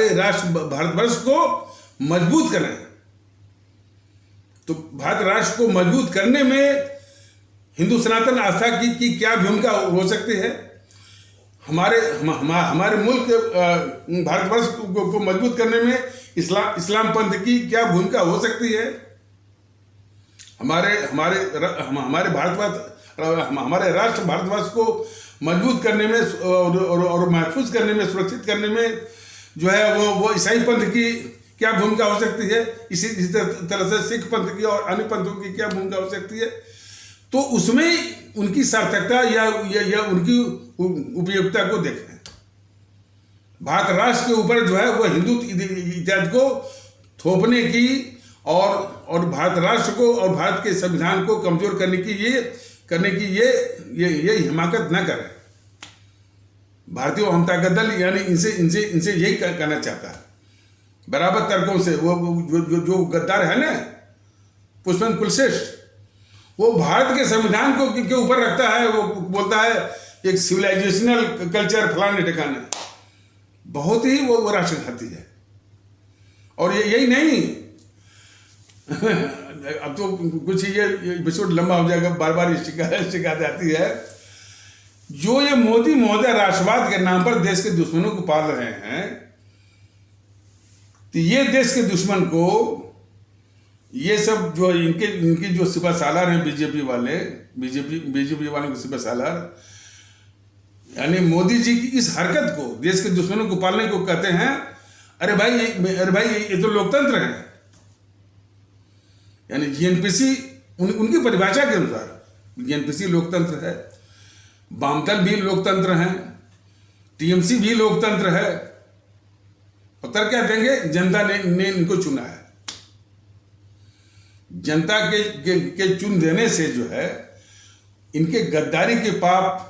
राष्ट्र भारतवर्ष को मजबूत करें। तो भारत राष्ट्र को मजबूत करने में हिंदू सनातन आस्था की क्या भूमिका हो सकती है, हमारे मुल्क भारतवर्ष को मजबूत करने में इस्लाम पंथ की क्या भूमिका हो सकती है, हमारे राष्ट्र भारतवर्ष को मजबूत करने में और महफूज करने में, सुरक्षित करने में जो है वो ईसाई पंथ की क्या भूमिका हो सकती है, इसी तरह से सिख पंथ की और अन्य पंथों की क्या भूमिका हो सकती है। तो उसमें उनकी सार्थकता या उनकी उपयोगिता को देखें। भारत राष्ट्र के ऊपर जो है वह हिंदुत्व इत्यादि को थोपने की और भारत राष्ट्र को और भारत के संविधान को कमजोर करने की ये हिमाकत न करें। भारतीय जनता दल यानी इनसे यही कहना चाहता है, बराबर तर्कों से। वो जो गद्दार है ना, पुष्पन कुलश्रेष्ठ, वो भारत के संविधान को के ऊपर रखता है। वो बोलता है एक सिविलाइजेशनल कल्चर फलाने ठिकाने, बहुत ही वो राष्ट्रघाती है। और यही नहीं अब तो कुछ ये एपिसोड लंबा हो जाएगा, बार बार शिकायत आती है। जो ये मोदी महोदय राष्ट्रवाद के नाम पर देश के दुश्मनों को पाल रहे हैं, तो ये देश के दुश्मन को ये सब जो इनकी जो सिपह सालार हैं, बीजेपी वालों के सिपह सालार, यानी मोदी जी की इस हरकत को देश के दुश्मनों को पालने को कहते हैं। अरे भाई ये तो लोकतंत्र है। यानी जीएनपीसी उनकी परिभाषा के अनुसार जीएनपीसी लोकतंत्र है, वामदल भी लोकतंत्र है, टीएमसी भी लोकतंत्र है। उत्तर क्या देंगे? जनता ने इनको चुना है। जनता के चुन देने से जो है इनके गद्दारी के पाप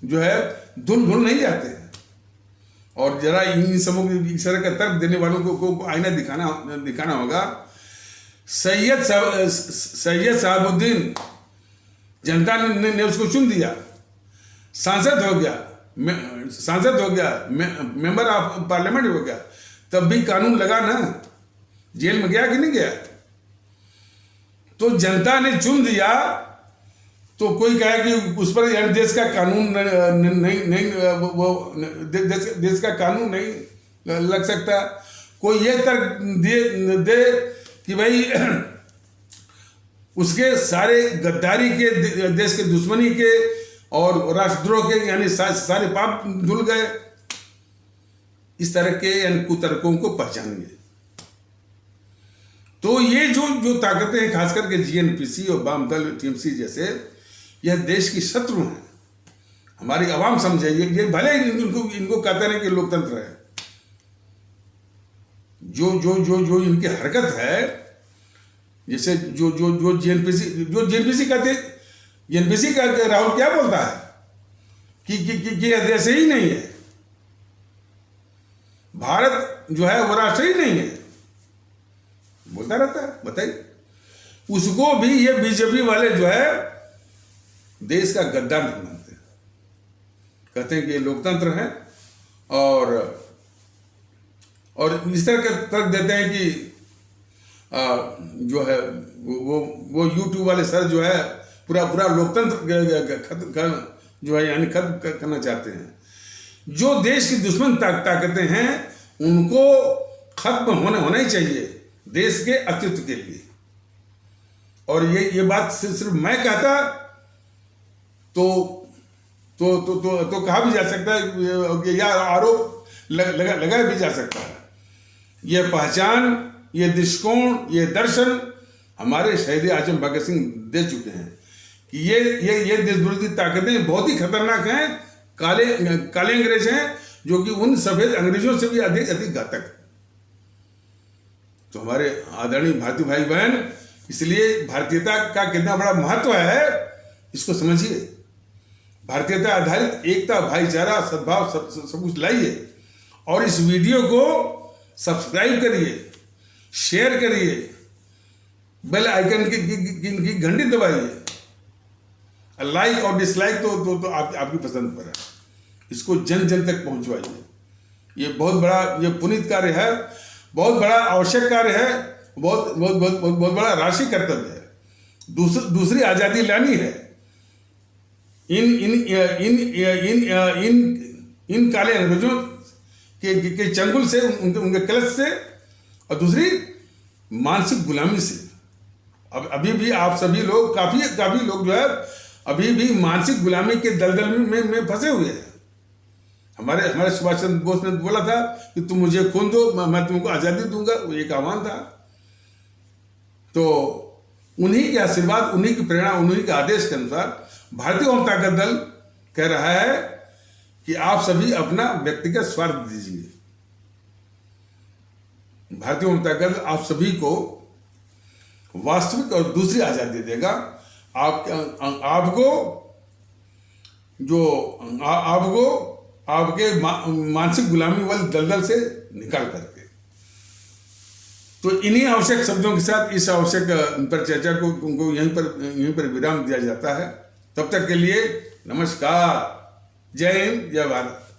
जो है धुल नहीं जाते हैं। और जरा इन सबों की इस तरह का तर्क देने वालों को आईना दिखाना होगा। सैयद साहबुद्दीन, जनता ने उसको चुन दिया, सांसद हो गया, मेंबर ऑफ पार्लियामेंट हो गया, तब भी कानून लगा ना, जेल में गया कि नहीं गया? तो जनता ने चुन दिया, तो कोई कहे कि उस पर यानी देश का कानून नहीं देश का कानून नहीं लग सकता। कोई ये तर्क दे कि भाई उसके सारे गद्दारी के, देश के दुश्मनी के और राष्ट्रद्रोह के यानी सारे पाप धुल गए। इस तरह के यानी कुतर्कों को पहचानिए। तो ये जो ताकतें हैं, खास करके जीएनपीसी और वाम दल टीएमसी जैसे, यह देश की शत्रु हैं। हमारी आवाम समझे, ये भले इनको कहते हैं कि लोकतंत्र है, जो इनकी हरकत है, जैसे जो जीएनपीसी कहते, जीएनपीसी का राहुल क्या बोलता है कि यह देश ही नहीं है, भारत जो है वो राष्ट्र ही नहीं है, बोलता रहता है। बताइए, उसको भी ये बीजेपी वाले जो है देश का गद्दार नहीं मानते, कहते हैं कि ये लोकतंत्र है और इस तरह के तर्क देते हैं कि जो है वो यूट्यूब वाले सर जो है पूरा लोकतंत्र जो है यानी खत्म करना चाहते हैं। जो देश की दुश्मन ताकतें हैं उनको खत्म होना ही चाहिए देश के अस्तित्व के लिए। और ये बात सिर्फ मैं कहता तो कहा भी जा सकता है या आरोप लगाया भी जा सकता है। ये पहचान, ये दृष्टिकोण, ये दर्शन हमारे शहीद आजम भगत सिंह दे चुके हैं कि ये देश विरोधी ताकतें बहुत ही खतरनाक हैं, काले अंग्रेज हैं, जो कि उन सफेद अंग्रेजों से भी अधिक घातक है। तो हमारे आदरणीय भारतीय भाई बहन, इसलिए भारतीयता का कितना बड़ा महत्व है इसको समझिए। भारतीयता आधारित एकता, भाईचारा, सद्भाव सब कुछ लाइए और इस वीडियो को सब्सक्राइब करिए, शेयर करिए, बेल आइकन की घंटी दबाइए। लाइक और डिसलाइक तो आपकी पसंद पर है। इसको जन जन तक पहुंचवाइए। ये बहुत बड़ा, ये पुनीत कार्य है, बहुत बड़ा आवश्यक कार्य है, बहुत बड़ा राष्ट्रीय कर्तव्य है। दूसरी आजादी लानी है। इन काले अंग्रेजों के चंगुल से, उनके कलश से, और दूसरी मानसिक गुलामी से। अब अभी भी आप सभी लोग, काफी लोग जो है अभी भी मानसिक गुलामी के दलदल में फंसे हुए हैं। हमारे सुभाष चंद्र बोस ने बोला था कि तुम मुझे खून दो, मैं तुमको आजादी दूंगा, वो एक आह्वान था। तो उन्हीं के आशीर्वाद, उन्हीं की प्रेरणा, उन्हीं के आदेश के अनुसार भारतीय जनता दल कह रहा है कि आप सभी अपना व्यक्तिगत स्वार्थ दीजिए। भारतीय जनता दल आप सभी को वास्तविक और दूसरी आजादी देगा। आपके मानसिक गुलामी वाले दलदल से निकाल करके। तो इन्हीं आवश्यक शब्दों के साथ इस आवश्यक पर चर्चा को उनको यहीं पर विराम दिया जाता है। तब तक के लिए नमस्कार, जय हिंद, जय भारत।